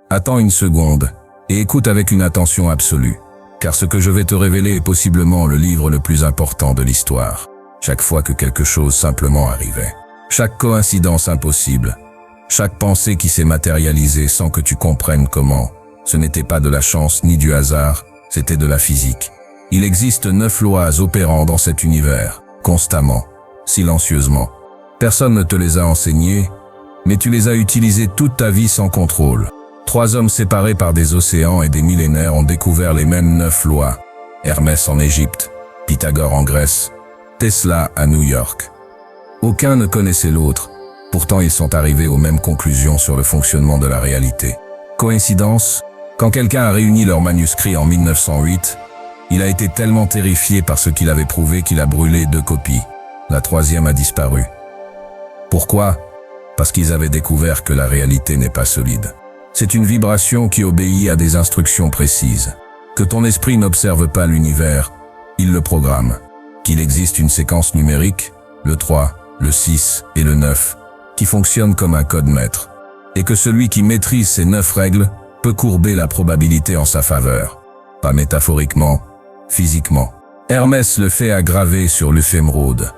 Attends une seconde et écoute avec une attention absolue, car ce que je vais te révéler est possiblement le livre le plus important de l'histoire. Chaque fois que quelque chose simplement arrivait, chaque coïncidence impossible, chaque pensée qui s'est matérialisée sans que tu comprennes comment, ce n'était pas de la chance ni du hasard, c'était de la physique. Il existe 9 lois opérant dans cet univers, constamment, silencieusement. Personne ne te les a enseignées, mais tu les as utilisées toute ta vie sans contrôle. 3 hommes séparés par des océans et des millénaires ont découvert les mêmes 9 lois. Hermès en Égypte, Pythagore en Grèce, Tesla à New York. Aucun ne connaissait l'autre, pourtant ils sont arrivés aux mêmes conclusions sur le fonctionnement de la réalité. Coïncidence? Quand quelqu'un a réuni leurs manuscrits en 1908, il a été tellement terrifié par ce qu'il avait prouvé qu'il a brûlé 2 copies. La 3e a disparu. Pourquoi? Parce qu'ils avaient découvert que la réalité n'est pas solide. C'est une vibration qui obéit à des instructions précises. Que ton esprit n'observe pas l'univers, il le programme. Qu'il existe une séquence numérique, le 3, le 6 et le 9, qui fonctionne comme un code maître. Et que celui qui maîtrise ces 9 règles peut courber la probabilité en sa faveur. Pas métaphoriquement, physiquement. Hermès le fait à graver sur l'éphéméride.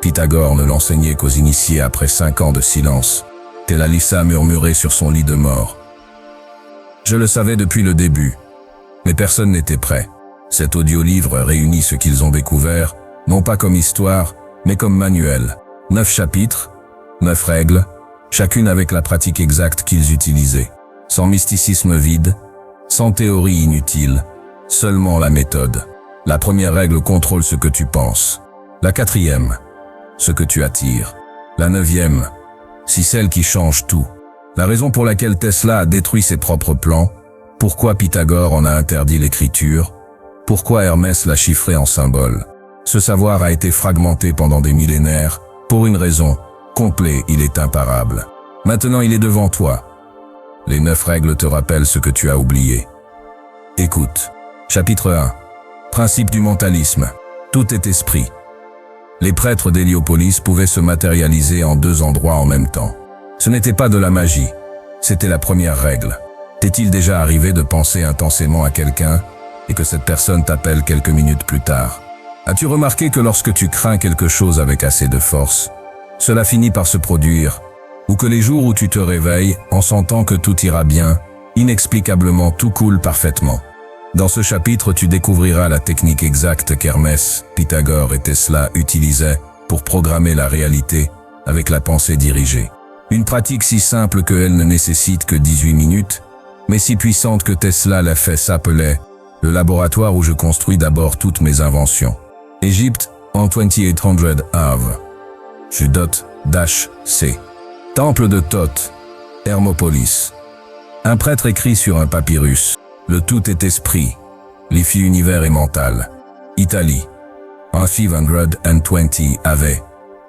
Pythagore ne l'enseignait qu'aux initiés après 5 ans de silence. Thélalissa murmurait sur son lit de mort. Je le savais depuis le début, mais personne n'était prêt. Cet audio-livre réunit ce qu'ils ont découvert, non pas comme histoire, mais comme manuel. 9 chapitres, 9 règles, chacune avec la pratique exacte qu'ils utilisaient. Sans mysticisme vide, sans théorie inutile, seulement la méthode. La première règle contrôle ce que tu penses. La 4e, ce que tu attires. La 9e, si celle qui change tout. La raison pour laquelle Tesla a détruit ses propres plans, pourquoi Pythagore en a interdit l'écriture, pourquoi Hermès l'a chiffré en symbole. Ce savoir a été fragmenté pendant des millénaires, pour une raison, complet, il est imparable. Maintenant il est devant toi. Les 9 règles te rappellent ce que tu as oublié. Écoute. Chapitre 1. Principe du mentalisme. Tout est esprit. Les prêtres d'Héliopolis pouvaient se matérialiser en 2 endroits en même temps. Ce n'était pas de la magie, c'était la première règle. T'est-il déjà arrivé de penser intensément à quelqu'un et que cette personne t'appelle quelques minutes plus tard? As-tu remarqué que lorsque tu crains quelque chose avec assez de force, cela finit par se produire, ou que les jours où tu te réveilles en sentant que tout ira bien, inexplicablement tout coule parfaitement? Dans ce chapitre, tu découvriras la technique exacte qu'Hermès, Pythagore et Tesla utilisaient pour programmer la réalité avec la pensée dirigée. Une pratique si simple qu'elle ne nécessite que 18 minutes, mais si puissante que Tesla l'a fait s'appelait « le laboratoire où je construis d'abord toutes mes inventions ». Égypte, en 2800 Av. Judot-C. Temple de Thoth, Hermopolis. Un prêtre écrit sur un papyrus. Le tout est esprit, l'iffi univers est mental. Italie, en 520 Av.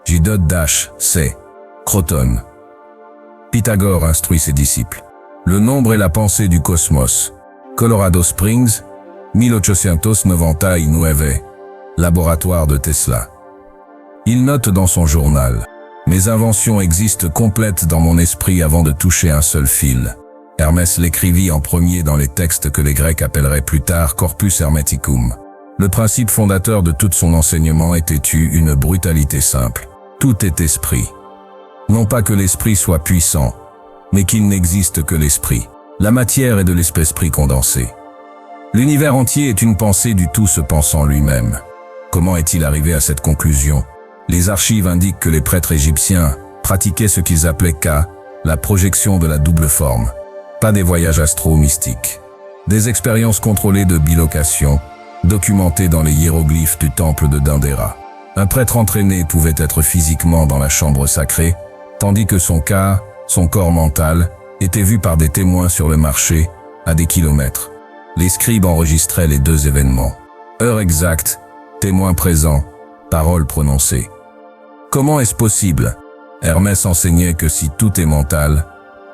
Judot-C. Crotone. Pythagore instruit ses disciples. Le nombre est la pensée du cosmos. Colorado Springs, 1899. Laboratoire de Tesla. Il note dans son journal. Mes inventions existent complètes dans mon esprit avant de toucher un seul fil. Hermès l'écrivit en premier dans les textes que les Grecs appelleraient plus tard Corpus Hermeticum. Le principe fondateur de tout son enseignement était une brutalité simple. Tout est esprit. Non pas que l'esprit soit puissant, mais qu'il n'existe que l'esprit. La matière est de l'esprit condensé. L'univers entier est une pensée du tout se pensant lui-même. Comment est-il arrivé à cette conclusion? Les archives indiquent que les prêtres égyptiens pratiquaient ce qu'ils appelaient la projection de la double forme. Pas des voyages astro-mystiques. Des expériences contrôlées de bilocation, documentées dans les hiéroglyphes du temple de Dendera. Un prêtre entraîné pouvait être physiquement dans la chambre sacrée, tandis que son corps mental, était vu par des témoins sur le marché, à des kilomètres. Les scribes enregistraient les 2 événements. Heure exacte, témoins présents, paroles prononcées. Comment est-ce possible? Hermès enseignait que si tout est mental,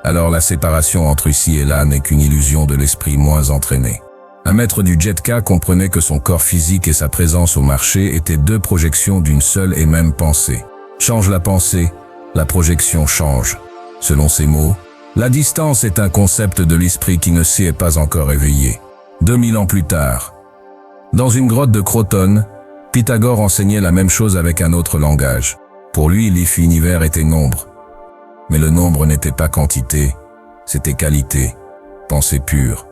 alors la séparation entre ici et là n'est qu'une illusion de l'esprit moins entraîné. Un maître du Jetka comprenait que son corps physique et sa présence au marché étaient 2 projections d'une seule et même pensée. Change la pensée, la projection change. Selon ces mots, La distance est un concept de l'esprit qui ne s'y est pas encore éveillé. 2000 ans plus tard, dans une grotte de Crotone, Pythagore enseignait la même chose avec un autre langage. Pour lui, l'univers était nombre. Mais le nombre n'était pas quantité, c'était qualité, pensée pure.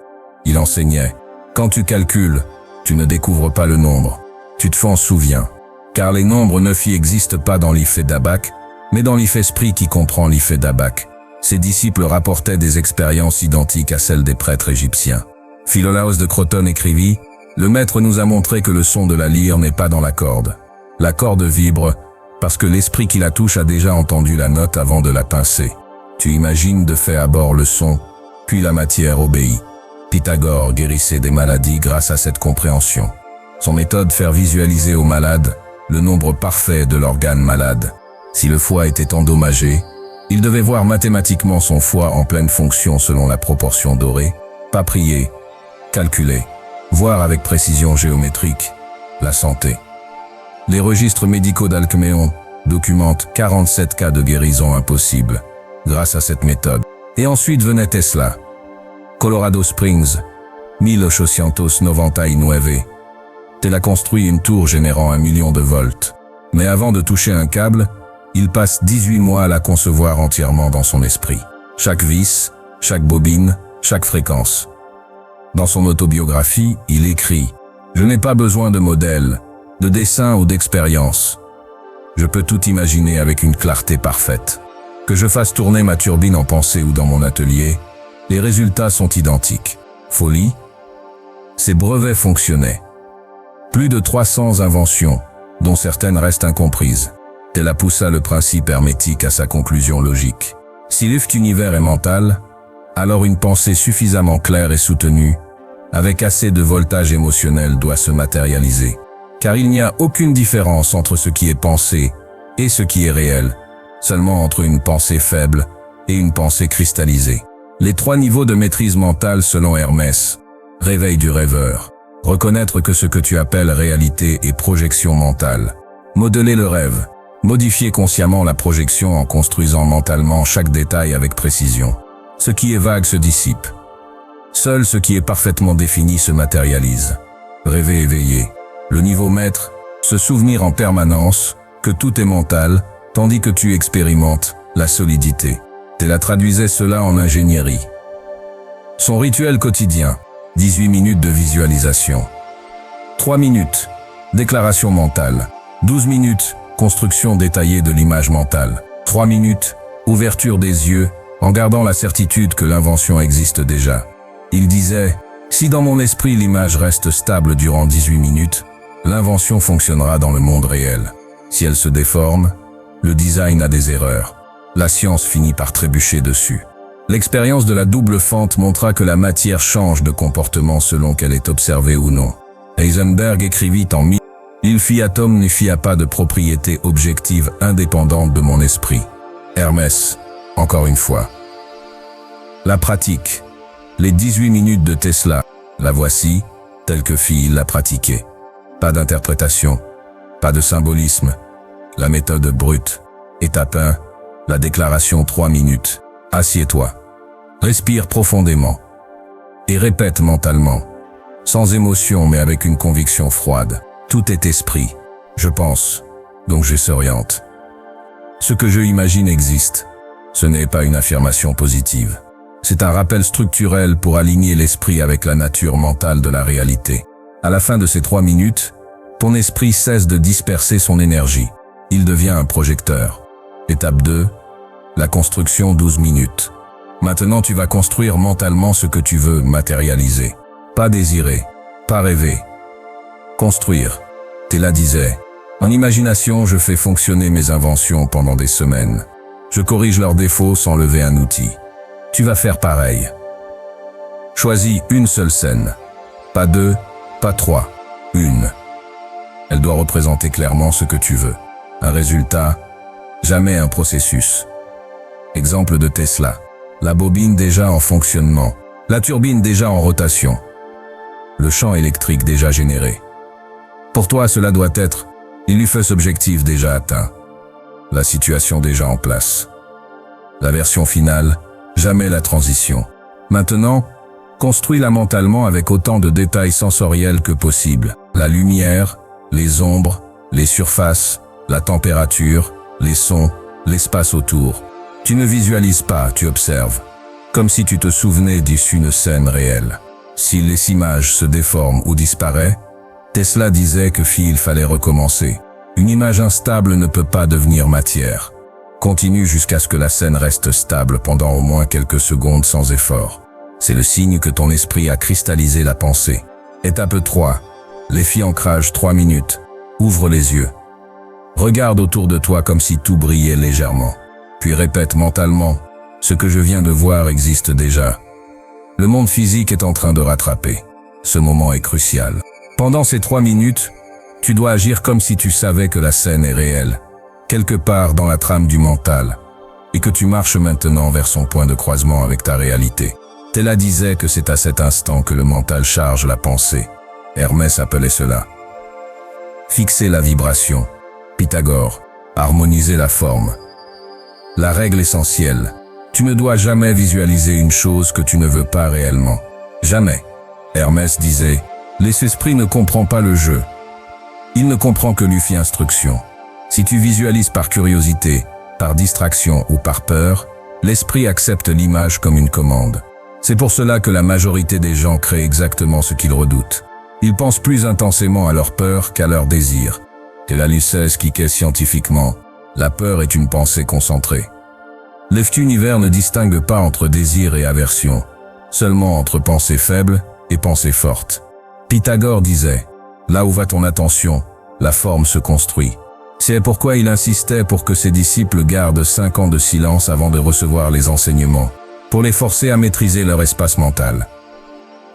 Il enseignait, quand tu calcules, tu ne découvres pas le nombre, tu te fais souviens. Car les nombres neuf y existent pas dans l'Ifé d'Abak, mais dans l'Ifé esprit qui comprend l'Ifé d'Abak. Ses disciples rapportaient des expériences identiques à celles des prêtres égyptiens. Philolaos de Crotone écrivit, « Le maître nous a montré que le son de la lyre n'est pas dans la corde. La corde vibre parce que l'esprit qui la touche a déjà entendu la note avant de la pincer. Tu imagines de fait à bord le son, puis la matière obéit. » Pythagore guérissait des maladies grâce à cette compréhension. Son méthode faire visualiser aux malades le nombre parfait de l'organe malade. Si le foie était endommagé, il devait voir mathématiquement son foie en pleine fonction selon la proportion dorée, pas prier, calculer, voir avec précision géométrique, la santé. Les registres médicaux d'Alcméon documentent 47 cas de guérison impossibles grâce à cette méthode. Et ensuite venait Tesla. Colorado Springs, 1899. Tesla construit une tour générant 1 million de volts. Mais avant de toucher un câble, il passe 18 mois à la concevoir entièrement dans son esprit. Chaque vis, chaque bobine, chaque fréquence. Dans son autobiographie, il écrit « Je n'ai pas besoin de modèle, de dessin ou d'expérience. Je peux tout imaginer avec une clarté parfaite. Que je fasse tourner ma turbine en pensée ou dans mon atelier, les résultats sont identiques. Folie ? Ses brevets fonctionnaient. Plus de 300 inventions, dont certaines restent incomprises. Tesla poussa le principe hermétique à sa conclusion logique. Si l'univers est mental, alors une pensée suffisamment claire et soutenue, avec assez de voltage émotionnel, doit se matérialiser. Car il n'y a aucune différence entre ce qui est pensé et ce qui est réel, seulement entre une pensée faible et une pensée cristallisée. Les 3 niveaux de maîtrise mentale selon Hermès. Réveil du rêveur. Reconnaître que ce que tu appelles réalité est projection mentale. Modeler le rêve. Modifier consciemment la projection en construisant mentalement chaque détail avec précision. Ce qui est vague se dissipe. Seul ce qui est parfaitement défini se matérialise. Rêver éveillé. Le niveau maître, se souvenir en permanence que tout est mental, tandis que tu expérimentes la solidité. Tesla traduisait cela en ingénierie. Son rituel quotidien, 18 minutes de visualisation. 3 minutes, déclaration mentale. 12 minutes, construction détaillée de l'image mentale. 3 minutes, ouverture des yeux, en gardant la certitude que l'invention existe déjà. Il disait, si dans mon esprit l'image reste stable durant 18 minutes, l'invention fonctionnera dans le monde réel. Si elle se déforme, le design a des erreurs. La science finit par trébucher dessus. L'expérience de la double fente montra que la matière change de comportement selon qu'elle est observée ou non. Heisenberg écrivit en 1000, « Il fiat ne fia pas de propriété objective indépendante de mon esprit. » Hermès, encore une fois. La pratique. Les 18 minutes de Tesla, la voici, telle que fit-il la pratiquer. Pas d'interprétation, pas de symbolisme. La méthode brute. Étape 1, la déclaration 3 minutes. Assieds-toi. Respire profondément. Et répète mentalement. Sans émotion mais avec une conviction froide. Tout est esprit. Je pense, donc je s'oriente. Ce que je imagine existe. Ce n'est pas une affirmation positive. C'est un rappel structurel pour aligner l'esprit avec la nature mentale de la réalité. À la fin de ces 3 minutes, ton esprit cesse de disperser son énergie. Il devient un projecteur. Étape 2, la construction 12 minutes. Maintenant tu vas construire mentalement ce que tu veux matérialiser. Pas désirer, pas rêver. Construire. Tesla disait, en imagination je fais fonctionner mes inventions pendant des semaines. Je corrige leurs défauts sans lever un outil. Tu vas faire pareil. Choisis une seule scène. Pas 2, pas 3. Une. Elle doit représenter clairement ce que tu veux. Un résultat, jamais un processus. Exemple de Tesla. La bobine déjà en fonctionnement. La turbine déjà en rotation. Le champ électrique déjà généré. Pour toi, cela doit être l'UFS objectif déjà atteint. La situation déjà en place. La version finale, jamais la transition. Maintenant, construis-la mentalement avec autant de détails sensoriels que possible. La lumière, les ombres, les surfaces, la température, les sons, l'espace autour. Tu ne visualises pas, tu observes. Comme si tu te souvenais d'une scène réelle. Si les images se déforment ou disparaissent, Tesla disait il fallait recommencer. Une image instable ne peut pas devenir matière. Continue jusqu'à ce que la scène reste stable pendant au moins quelques secondes sans effort. C'est le signe que ton esprit a cristallisé la pensée. Étape 3. L'effet ancrage 3 minutes. Ouvre les yeux. Regarde autour de toi comme si tout brillait légèrement. Puis répète mentalement, ce que je viens de voir existe déjà. Le monde physique est en train de rattraper. Ce moment est crucial. Pendant ces 3 minutes, tu dois agir comme si tu savais que la scène est réelle, quelque part dans la trame du mental, et que tu marches maintenant vers son point de croisement avec ta réalité. Tesla disait que c'est à cet instant que le mental charge la pensée. Hermès appelait cela fixer la vibration. Pythagore, harmoniser la forme. La règle essentielle, tu ne dois jamais visualiser une chose que tu ne veux pas réellement. Jamais. Hermès disait, l'esprit ne comprend pas le jeu. Il ne comprend que l'UFI instruction. Si tu visualises par curiosité, par distraction ou par peur, l'esprit accepte l'image comme une commande. C'est pour cela que la majorité des gens créent exactement ce qu'ils redoutent. Ils pensent plus intensément à leur peur qu'à leur désir. Tesla expliquait scientifiquement, la peur est une pensée concentrée. L'univers ne distingue pas entre désir et aversion, seulement entre pensée faible et pensée forte. Pythagore disait, là où va ton attention, la forme se construit. C'est pourquoi il insistait pour que ses disciples gardent 5 ans de silence avant de recevoir les enseignements, pour les forcer à maîtriser leur espace mental.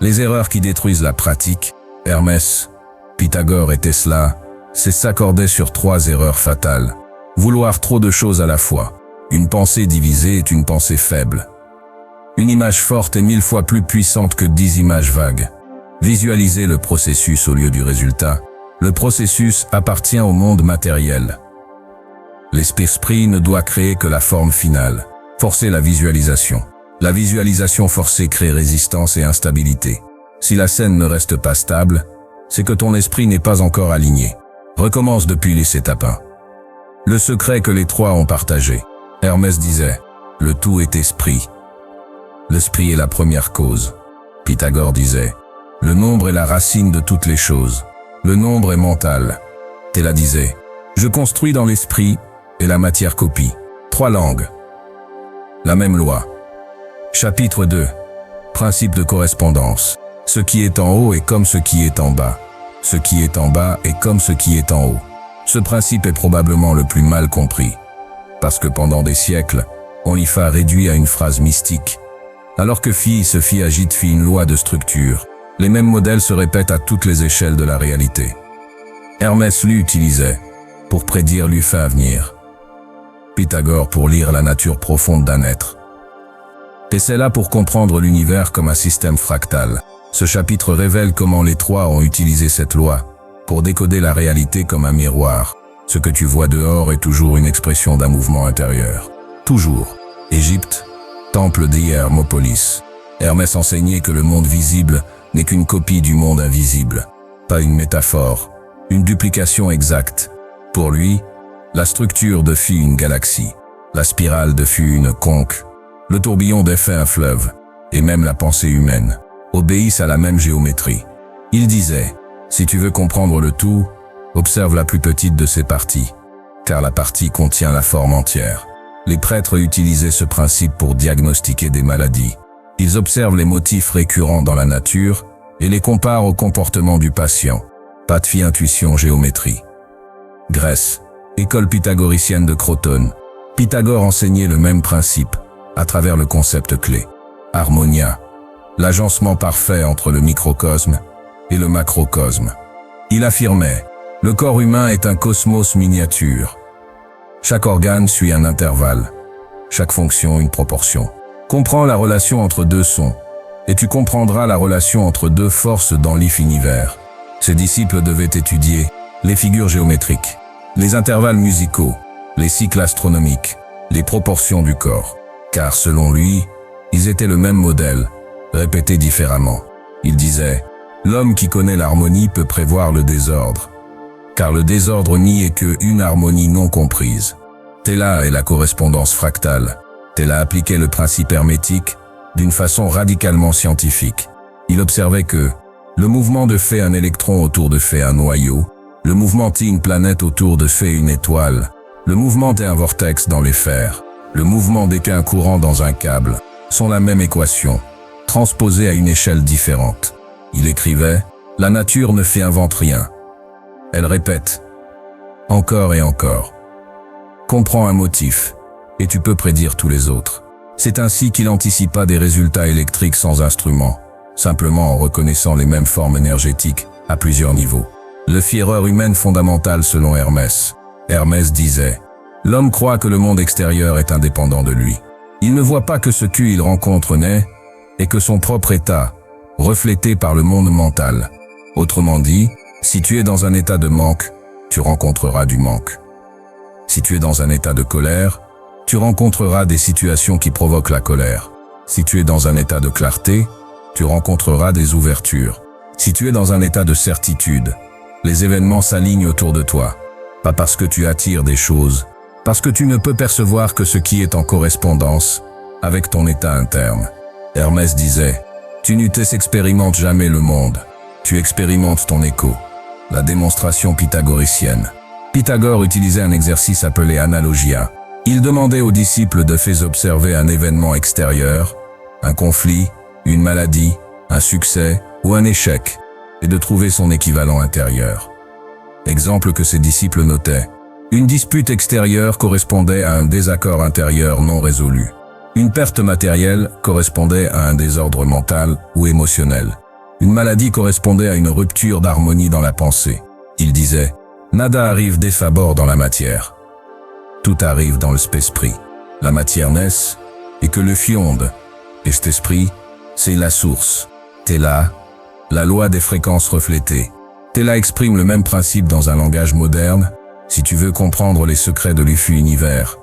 Les erreurs qui détruisent la pratique, Hermès, Pythagore et Tesla, s'accordaient sur 3 erreurs fatales. Vouloir trop de choses à la fois. Une pensée divisée est une pensée faible. Une image forte est 1000 fois plus puissante que 10 images vagues. Visualiser le processus au lieu du résultat. Le processus appartient au monde matériel. L'esprit ne doit créer que la forme finale. Forcer la visualisation. La visualisation forcée crée résistance et instabilité. Si la scène ne reste pas stable, c'est que ton esprit n'est pas encore aligné. Recommence depuis les étapes 1. Le secret que les 3 ont partagé. Hermès disait, le tout est esprit. L'esprit est la première cause. Pythagore disait, le nombre est la racine de toutes les choses. Le nombre est mental. Tesla disait, je construis dans l'esprit et la matière copie. 3 langues. La même loi. Chapitre 2. Principe de correspondance. Ce qui est en haut est comme ce qui est en bas. Ce qui est en bas est comme ce qui est en haut. Ce principe est probablement le plus mal compris. Parce que pendant des siècles, on l'y a réduit à une phrase mystique. Alors que agite une loi de structure. Les mêmes modèles se répètent à toutes les échelles de la réalité. Hermès l'utilisait pour prédire l'UFA à venir. Pythagore pour lire la nature profonde d'un être. Tesla pour comprendre l'univers comme un système fractal. Ce chapitre révèle comment les 3 ont utilisé cette loi pour décoder la réalité comme un miroir. Ce que tu vois dehors est toujours une expression d'un mouvement intérieur. Toujours. Égypte, temple d'Hermopolis. Hermès enseignait que le monde visible n'est qu'une copie du monde invisible, pas une métaphore, une duplication exacte. Pour lui, la structure fut une galaxie, la spirale fut une conque, le tourbillon fait un fleuve, et même la pensée humaine obéissent à la même géométrie. Il disait, si tu veux comprendre le tout, observe la plus petite de ses parties, car la partie contient la forme entière. Les prêtres utilisaient ce principe pour diagnostiquer des maladies. Ils observent les motifs récurrents dans la nature et les comparent au comportement du patient. Pas de intuition, géométrie. Grèce, école pythagoricienne de Crotone. Pythagore enseignait le même principe, à travers le concept clé. Harmonia, l'agencement parfait entre le microcosme et le macrocosme. Il affirmait, le corps humain est un cosmos miniature. Chaque organe suit un intervalle, chaque fonction une proportion. Comprends la relation entre 2 sons, et tu comprendras la relation entre 2 forces dans l'univers. Ses disciples devaient étudier les figures géométriques, les intervalles musicaux, les cycles astronomiques, les proportions du corps. Car selon lui, Ils étaient le même modèle, répété différemment. Il disait, l'homme qui connaît l'harmonie peut prévoir le désordre. Car le désordre n'y est qu'une harmonie non comprise. Tella est la correspondance fractale. Tella appliquait le principe hermétique d'une façon radicalement scientifique. Il observait que le mouvement de fait un électron autour de fait un noyau, le mouvement d'une planète autour de fait une étoile, le mouvement d'un vortex dans les fers, le mouvement d'un courant dans un câble, sont la même équation, transposée à une échelle différente. Il écrivait, la nature ne fait invente rien. Elle répète, encore et encore. Comprends un motif, et tu peux prédire tous les autres. C'est ainsi qu'il anticipa des résultats électriques sans instrument, simplement en reconnaissant les mêmes formes énergétiques à plusieurs niveaux. Le fit erreur humaine fondamentale selon Hermès. Hermès disait, l'homme croit que le monde extérieur est indépendant de lui. Il ne voit pas que ce qu'il rencontre n'est, et que son propre état, reflété par le monde mental. Autrement dit, si tu es dans un état de manque, tu rencontreras du manque. Si tu es dans un état de colère, tu rencontreras des situations qui provoquent la colère. Si tu es dans un état de clarté, tu rencontreras des ouvertures. Si tu es dans un état de certitude, les événements s'alignent autour de toi. Pas parce que tu attires des choses, parce que tu ne peux percevoir que ce qui est en correspondance avec ton état interne. Hermès disait, tu n'expérimentes jamais le monde, tu expérimentes ton écho. La démonstration pythagoricienne. Pythagore utilisait un exercice appelé analogia. Il demandait aux disciples de faire observer un événement extérieur, un conflit, une maladie, un succès ou un échec, et de trouver son équivalent intérieur. Exemple que ses disciples notaient. Une dispute extérieure correspondait à un désaccord intérieur non résolu. Une perte matérielle correspondait à un désordre mental ou émotionnel. Une maladie correspondait à une rupture d'harmonie dans la pensée. Il disait, nada arrive d'effabord dans la matière. Tout arrive dans le esprit. La matière naît, et que le fionde. Et cet esprit, c'est la source. Tella, la loi des fréquences reflétées. Tella exprime le même principe dans un langage moderne. Si tu veux comprendre les secrets de l'UFU-univers,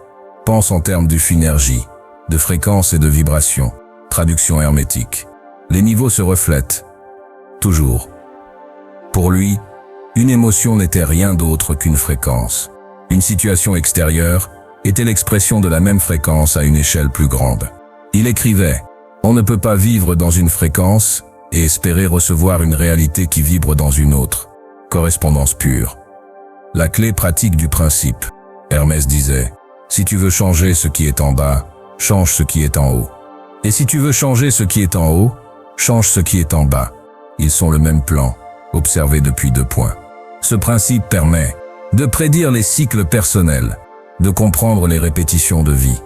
pense en termes d'UFU-énergie, de fréquence et de vibration. Traduction hermétique. Les niveaux se reflètent. Toujours. Pour lui, une émotion n'était rien d'autre qu'une fréquence. Une situation extérieure était l'expression de la même fréquence à une échelle plus grande. Il écrivait, on ne peut pas vivre dans une fréquence et espérer recevoir une réalité qui vibre dans une autre. Correspondance pure. La clé pratique du principe. Hermès disait, si tu veux changer ce qui est en bas, change ce qui est en haut. Et si tu veux changer ce qui est en haut, change ce qui est en bas. Ils sont le même plan, observé depuis 2 points. Ce principe permet de prédire les cycles personnels, de comprendre les répétitions de vie,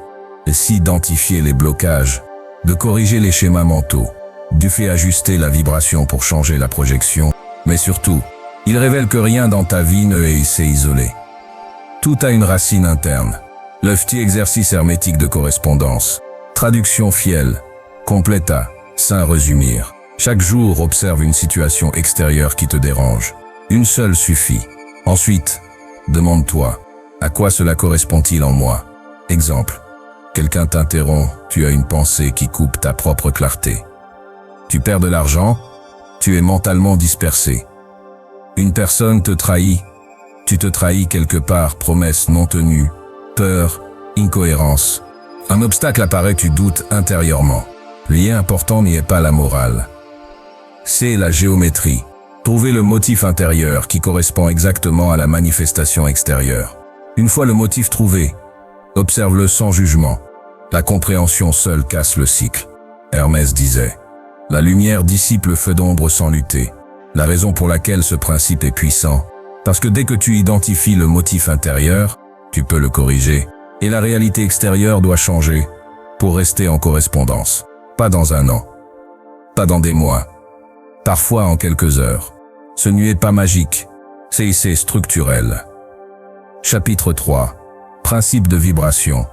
et s'identifier les blocages, de corriger les schémas mentaux, du fait ajuster la vibration pour changer la projection, mais surtout, il révèle que rien dans ta vie ne est isolé. Tout a une racine interne. Le petit exercice hermétique de correspondance. Traduction fiel. Completa. Saint résumir. Chaque jour, observe une situation extérieure qui te dérange. Une seule suffit. Ensuite, demande-toi, à quoi cela correspond-il en moi? Exemple. Quelqu'un t'interrompt, tu as une pensée qui coupe ta propre clarté. Tu perds de l'argent, tu es mentalement dispersé. Une personne te trahit, tu te trahis quelque part, promesse non tenue, peur, incohérence. Un obstacle apparaît, tu doutes intérieurement. Le lien important n'y est pas la morale. C'est la géométrie. Trouver le motif intérieur qui correspond exactement à la manifestation extérieure. Une fois le motif trouvé, observe-le sans jugement. La compréhension seule casse le cycle. Hermès disait, la lumière dissipe le feu d'ombre sans lutter. La raison pour laquelle ce principe est puissant, parce que dès que tu identifies le motif intérieur, tu peux le corriger, et la réalité extérieure doit changer pour rester en correspondance. Pas dans un an, pas dans des mois, parfois en quelques heures. Ce n'est pas magique, c'est structurel. Chapitre 3. Principe de vibration.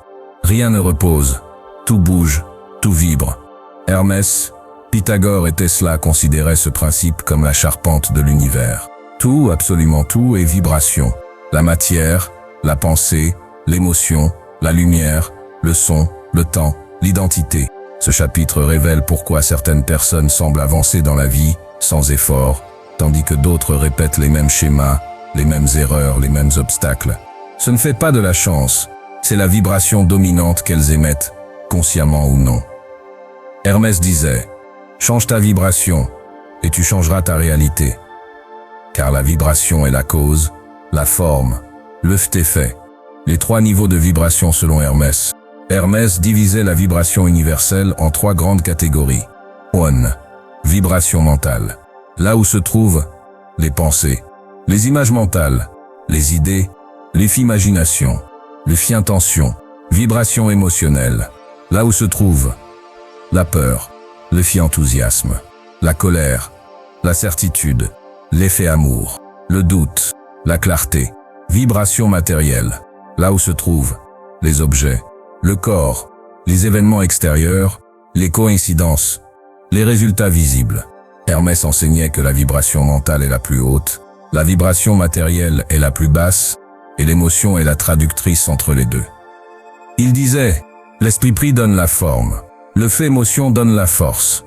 Rien ne repose, tout bouge, tout vibre. Hermès, Pythagore et Tesla considéraient ce principe comme la charpente de l'univers. Tout, absolument tout, est vibration. La matière, la pensée, l'émotion, la lumière, le son, le temps, l'identité. Ce chapitre révèle pourquoi certaines personnes semblent avancer dans la vie sans effort, tandis que d'autres répètent les mêmes schémas, les mêmes erreurs, les mêmes obstacles. Ce ne fait pas de la chance, c'est la vibration dominante qu'elles émettent, consciemment ou non. Hermès disait « Change ta vibration, et tu changeras ta réalité. » Car la vibration est la cause, la forme, le fait. Les 3 niveaux de vibration selon Hermès. Hermès divisait la vibration universelle en 3 grandes catégories. 1. Vibration mentale. Là où se trouvent les pensées, les images mentales, les idées, les imaginations, les intentions. Vibration émotionnelle. Là où se trouve la peur, le enthousiasme, la colère, la certitude, l'effet amour, le doute, la clarté. Vibration matérielle. Là où se trouvent les objets, le corps, les événements extérieurs, les coïncidences, les résultats visibles. Hermès enseignait que la vibration mentale est la plus haute, la vibration matérielle est la plus basse, et l'émotion est la traductrice entre les deux. Il disait, l'esprit donne la forme, le fait émotion donne la force.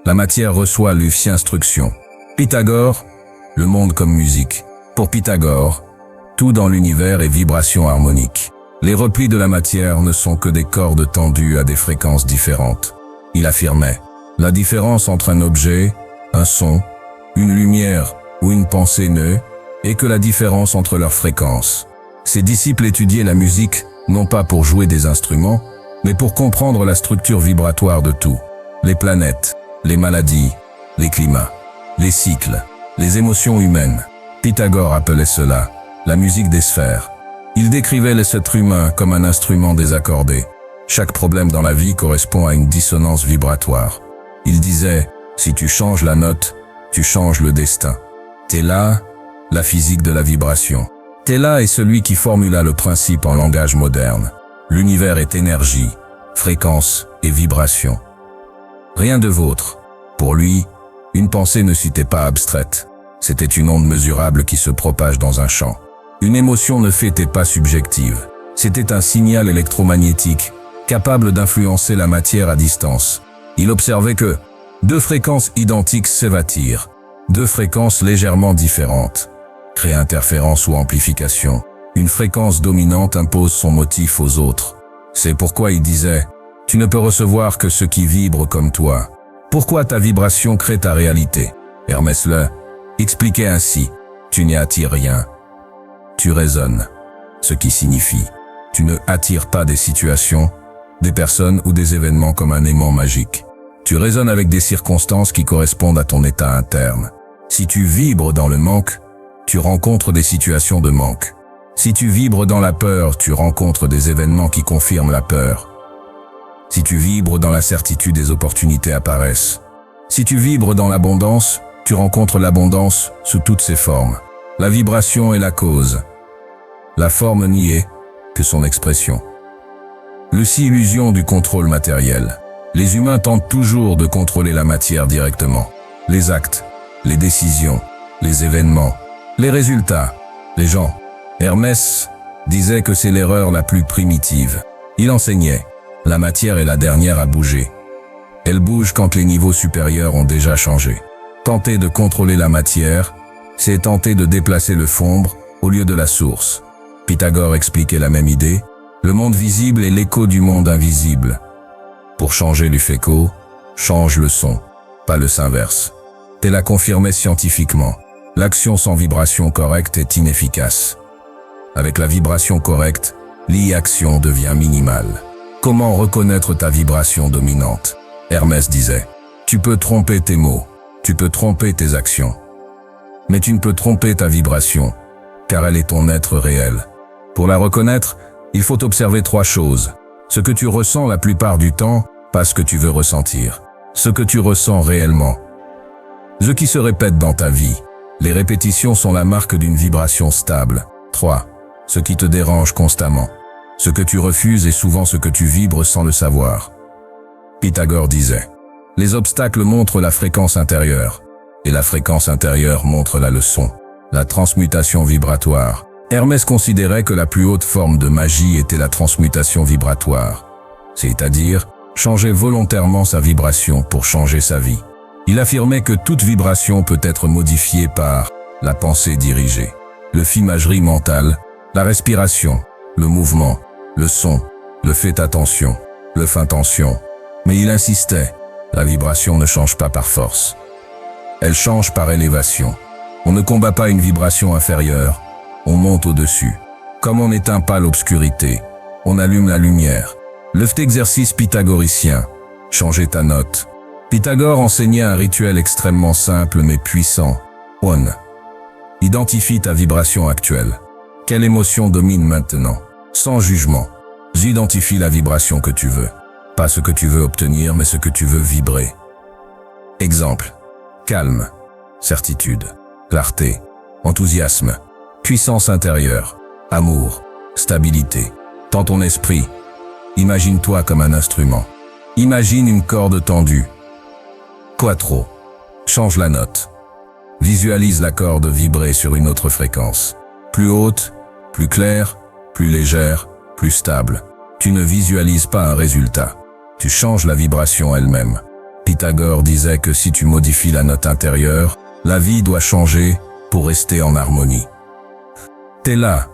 La matière reçoit l'instruction. Pythagore, le monde comme musique. Pour Pythagore, tout dans l'univers est vibration harmonique. Les replis de la matière ne sont que des cordes tendues à des fréquences différentes. Il affirmait, la différence entre un objet, un son, une lumière ou une pensée est que la différence entre leurs fréquences. Ses disciples étudiaient la musique, non pas pour jouer des instruments, mais pour comprendre la structure vibratoire de tout. Les planètes, les maladies, les climats, les cycles, les émotions humaines. Pythagore appelait cela la musique des sphères. Il décrivait les êtres humains comme un instrument désaccordé. Chaque problème dans la vie correspond à une dissonance vibratoire. Il disait, si tu changes la note, tu changes le destin. Théla, la physique de la vibration. Théla est celui qui formula le principe en langage moderne. L'univers est énergie, fréquence et vibration. Rien de vôtre. Pour lui, une pensée ne s'était pas abstraite. C'était une onde mesurable qui se propage dans un champ. Une émotion ne n'était pas subjective. C'était un signal électromagnétique, capable d'influencer la matière à distance. Il observait que 2 fréquences identiques s'évattirent, 2 fréquences légèrement différentes. Créent interférence ou amplification. Une fréquence dominante impose son motif aux autres. C'est pourquoi il disait, tu ne peux recevoir que ce qui vibre comme toi. Pourquoi ta vibration crée ta réalité? Hermès le expliquait ainsi, tu n'y attires rien. Tu résonnes, ce qui signifie, tu ne attires pas des situations, des personnes ou des événements comme un aimant magique. Tu résonnes avec des circonstances qui correspondent à ton état interne. Si tu vibres dans le manque, tu rencontres des situations de manque. Si tu vibres dans la peur, tu rencontres des événements qui confirment la peur. Si tu vibres dans la certitude, des opportunités apparaissent. Si tu vibres dans l'abondance, tu rencontres l'abondance sous toutes ses formes. La vibration est la cause. La forme n'y est que son expression. Illusion du contrôle matériel. Les humains tentent toujours de contrôler la matière directement. Les actes, les décisions, les événements, les résultats, les gens. Hermès disait que c'est l'erreur la plus primitive. Il enseignait, la matière est la dernière à bouger. Elle bouge quand les niveaux supérieurs ont déjà changé. Tenter de contrôler la matière, c'est tenter de déplacer le fombre au lieu de la source. Pythagore expliquait la même idée. Le monde visible est l'écho du monde invisible. Pour changer l'effet-écho, change le son, pas le s'inverse. Théla confirmait scientifiquement. L'action sans vibration correcte est inefficace. Avec la vibration correcte, l'action devient minimale. Comment reconnaître ta vibration dominante? Hermès disait, tu peux tromper tes mots, tu peux tromper tes actions. Mais tu ne peux tromper ta vibration, car elle est ton être réel. Pour la reconnaître, il faut observer 3 choses. Ce que tu ressens la plupart du temps, pas ce que tu veux ressentir. Ce que tu ressens réellement. Ce qui se répète dans ta vie. Les répétitions sont la marque d'une vibration stable. 3. Ce qui te dérange constamment. Ce que tu refuses est souvent ce que tu vibres sans le savoir. Pythagore disait, les obstacles montrent la fréquence intérieure, et la fréquence intérieure montre la leçon, la transmutation vibratoire. Hermès considérait que la plus haute forme de magie était la transmutation vibratoire, c'est-à-dire changeait volontairement sa vibration pour changer sa vie. Il affirmait que toute vibration peut être modifiée par la pensée dirigée, le imagerie mentale, la respiration, le mouvement, le son, le fait attention, le fait intention. Mais il insistait, la vibration ne change pas par force. Elle change par élévation. On ne combat pas une vibration inférieure, on monte au-dessus. Comme on n'éteint pas l'obscurité, on allume la lumière. L'exercice pythagoricien, changer ta note. Pythagore enseignait un rituel extrêmement simple mais puissant. On. Identifie ta vibration actuelle. Quelle émotion domine maintenant? Sans jugement. Identifie la vibration que tu veux. Pas ce que tu veux obtenir, mais ce que tu veux vibrer. Exemple. Calme. Certitude. Clarté. Enthousiasme. Puissance intérieure. Amour. Stabilité. Tends ton esprit. Imagine-toi comme un instrument. Imagine une corde tendue. Quattro. Change la note. Visualise la corde vibrer sur une autre fréquence. Plus haute, plus claire, plus légère, plus stable. Tu ne visualises pas un résultat. Tu changes la vibration elle-même. Pythagore disait que si tu modifies la note intérieure, la vie doit changer pour rester en harmonie. Théla,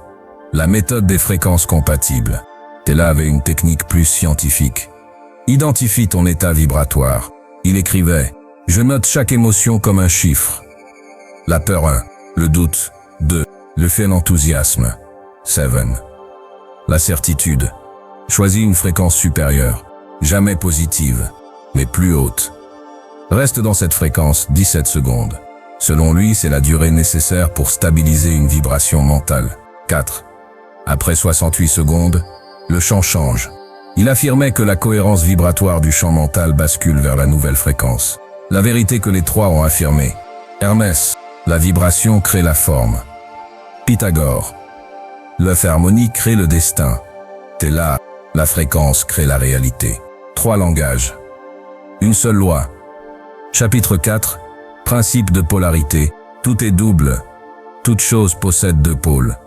la méthode des fréquences compatibles. Théla avait une technique plus scientifique. Identifie ton état vibratoire. Il écrivait « Je note chaque émotion comme un chiffre. La peur 1, le doute 2, le fait d'enthousiasme 7. La certitude. Choisis une fréquence supérieure, jamais positive, mais plus haute. Reste dans cette fréquence 17 secondes. Selon lui, c'est la durée nécessaire pour stabiliser une vibration mentale. 4. Après 68 secondes, le champ change. Il affirmait que la cohérence vibratoire du champ mental bascule vers la nouvelle fréquence. La vérité que les trois ont affirmée. Hermès, la vibration crée la forme. Pythagore, l'œuf harmonique crée le destin. Théla, la fréquence crée la réalité. 3 langages. Une seule loi. Chapitre 4. Principe de polarité. Tout est double. Toute chose possède 2 pôles.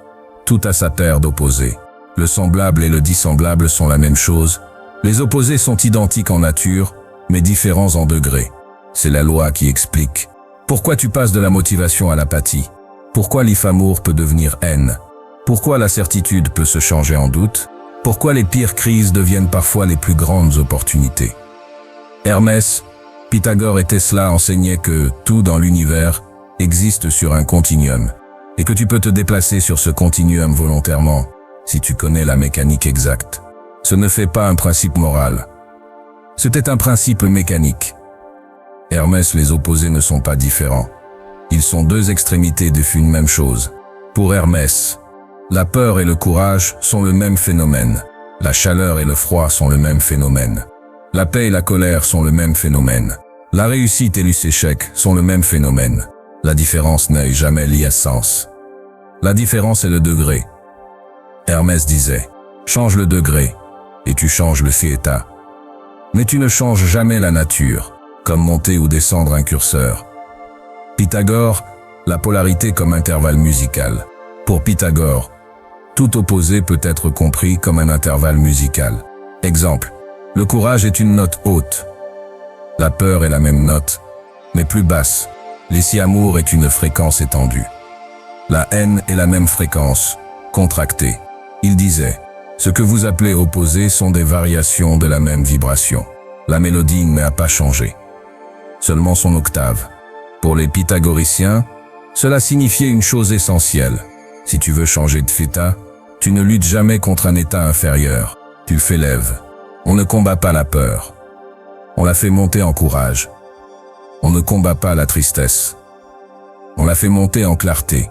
Tout a sa paire d'opposés. Le semblable et le dissemblable sont la même chose. Les opposés sont identiques en nature, mais différents en degrés. C'est la loi qui explique. Pourquoi tu passes de la motivation à l'apathie? Pourquoi l'if-amour peut devenir haine? Pourquoi la certitude peut se changer en doute? Pourquoi les pires crises deviennent parfois les plus grandes opportunités? Hermès, Pythagore et Tesla enseignaient que tout dans l'univers existe sur un continuum, et que tu peux te déplacer sur ce continuum volontairement, si tu connais la mécanique exacte. Ce ne fait pas un principe moral. C'était un principe mécanique. Hermès, les opposés ne sont pas différents. Ils sont 2 extrémités d'une même chose. Pour Hermès, la peur et le courage sont le même phénomène. La chaleur et le froid sont le même phénomène. La paix et la colère sont le même phénomène. La réussite et l'échec sont le même phénomène. La différence n'est jamais liée à sens. La différence est le degré. Hermès disait, change le degré, et tu changes le état. Mais tu ne changes jamais la nature, comme monter ou descendre un curseur. Pythagore, la polarité comme intervalle musical. Pour Pythagore, tout opposé peut être compris comme un intervalle musical. Exemple, le courage est une note haute. La peur est la même note, mais plus basse. L'isi-amour est une fréquence étendue. La haine est la même fréquence, contractée. Il disait, ce que vous appelez opposés sont des variations de la même vibration. La mélodie n'a pas changé. Seulement son octave. Pour les pythagoriciens, cela signifiait une chose essentielle. Si tu veux changer de état, tu ne luttes jamais contre un état inférieur. Tu le félèves. On ne combat pas la peur. On la fait monter en courage. On ne combat pas la tristesse. On la fait monter en clarté.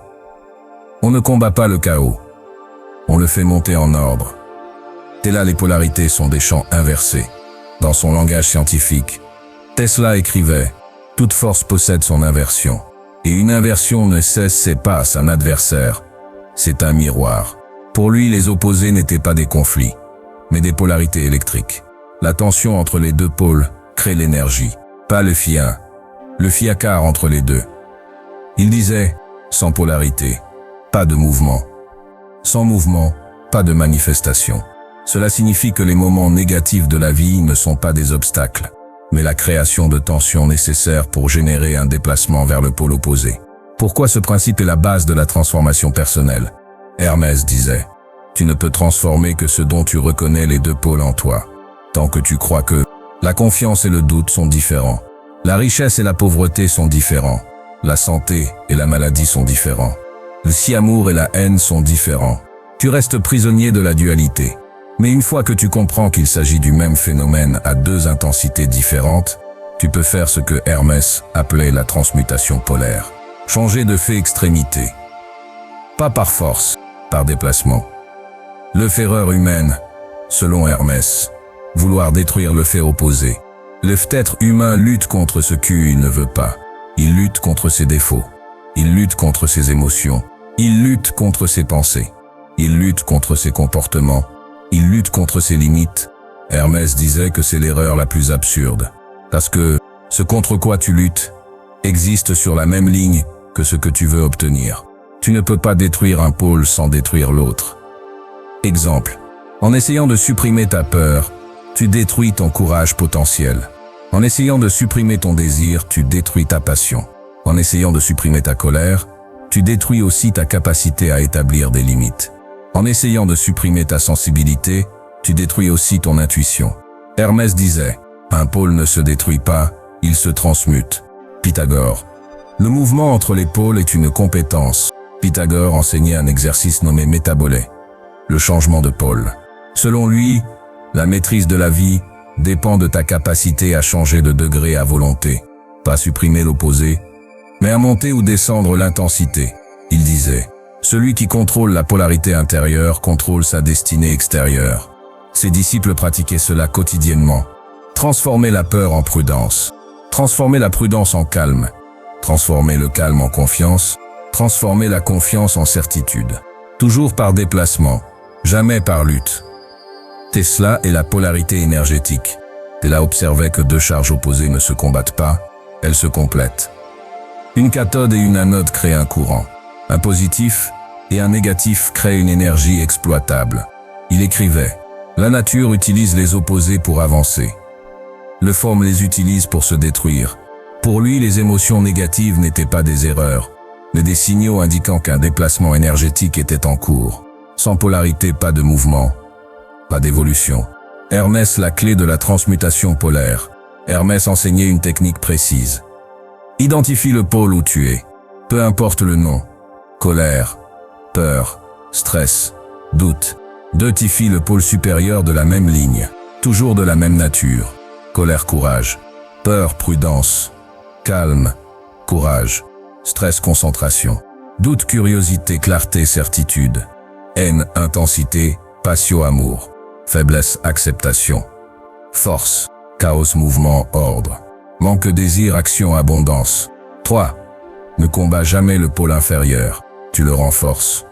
On ne combat pas le chaos. On le fait monter en ordre. Et là, les polarités sont des champs inversés. Dans son langage scientifique, Tesla écrivait « Toute force possède son inversion. Et une inversion ne cesse pas un adversaire. C'est un miroir. » Pour lui, les opposés n'étaient pas des conflits, mais des polarités électriques. La tension entre les 2 pôles crée l'énergie, pas le fiat. Le fiacar entre les 2. Il disait « Sans polarité, pas de mouvement. Sans mouvement, pas de manifestation. Cela signifie que les moments négatifs de la vie ne sont pas des obstacles, mais la création de tensions nécessaires pour générer un déplacement vers le pôle opposé. Pourquoi ce principe est la base de la transformation personnelle? Hermès disait, « Tu ne peux transformer que ce dont tu reconnais les deux pôles en toi. Tant que tu crois que la confiance et le doute sont différents, la richesse et la pauvreté sont différents, la santé et la maladie sont différents, le si-amour et la haine sont différents. Tu restes prisonnier de la dualité. Mais une fois que tu comprends qu'il s'agit du même phénomène à deux intensités différentes, tu peux faire ce que Hermès appelait la transmutation polaire. Changer de fait extrémité. Pas par force, par déplacement. Le ferreur humaine, selon Hermès, vouloir détruire le fait opposé. Le être humain lutte contre ce qu'il ne veut pas. Il lutte contre ses défauts. Il lutte contre ses émotions. Il lutte contre ses pensées. Il lutte contre ses comportements. Il lutte contre ses limites. Hermès disait que c'est l'erreur la plus absurde. Parce que ce contre quoi tu luttes existe sur la même ligne que ce que tu veux obtenir. Tu ne peux pas détruire un pôle sans détruire l'autre. Exemple. En essayant de supprimer ta peur, tu détruis ton courage potentiel. En essayant de supprimer ton désir, tu détruis ta passion. En essayant de supprimer ta colère, tu détruis aussi ta capacité à établir des limites. En essayant de supprimer ta sensibilité, tu détruis aussi ton intuition. Hermès disait, un pôle ne se détruit pas, il se transmute. Pythagore. Le mouvement entre les pôles est une compétence. Pythagore enseignait un exercice nommé métabolé, le changement de pôle. Selon lui, la maîtrise de la vie dépend de ta capacité à changer de degré à volonté, pas supprimer l'opposé, mais à monter ou descendre l'intensité. Il disait, celui qui contrôle la polarité intérieure contrôle sa destinée extérieure. Ses disciples pratiquaient cela quotidiennement. Transformer la peur en prudence, transformer la prudence en calme, transformer le calme en confiance, transformer la confiance en certitude. Toujours par déplacement, jamais par lutte. Tesla et la polarité énergétique. Tesla observait que deux charges opposées ne se combattent pas, elles se complètent. Une cathode et une anode créent un courant. Un positif et un négatif créent une énergie exploitable. Il écrivait, « La nature utilise les opposés pour avancer. Le forme les utilise pour se détruire. » Pour lui, les émotions négatives n'étaient pas des erreurs, mais des signaux indiquant qu'un déplacement énergétique était en cours. Sans polarité, pas de mouvement, pas d'évolution. Hermès, la clé de la transmutation polaire. Hermès enseignait une technique précise. Identifie le pôle où tu es, peu importe le nom. Colère, peur, stress, doute. Identifie le pôle supérieur de la même ligne, toujours de la même nature. Colère, courage. Peur, prudence. Calme, courage. Stress, concentration. Doute, curiosité, clarté, certitude. Haine, intensité, passion, amour. Faiblesse, acceptation. Force, chaos, mouvement, ordre. Manque, désir, action, abondance. 3. Ne combats jamais le pôle inférieur. Tu le renforces.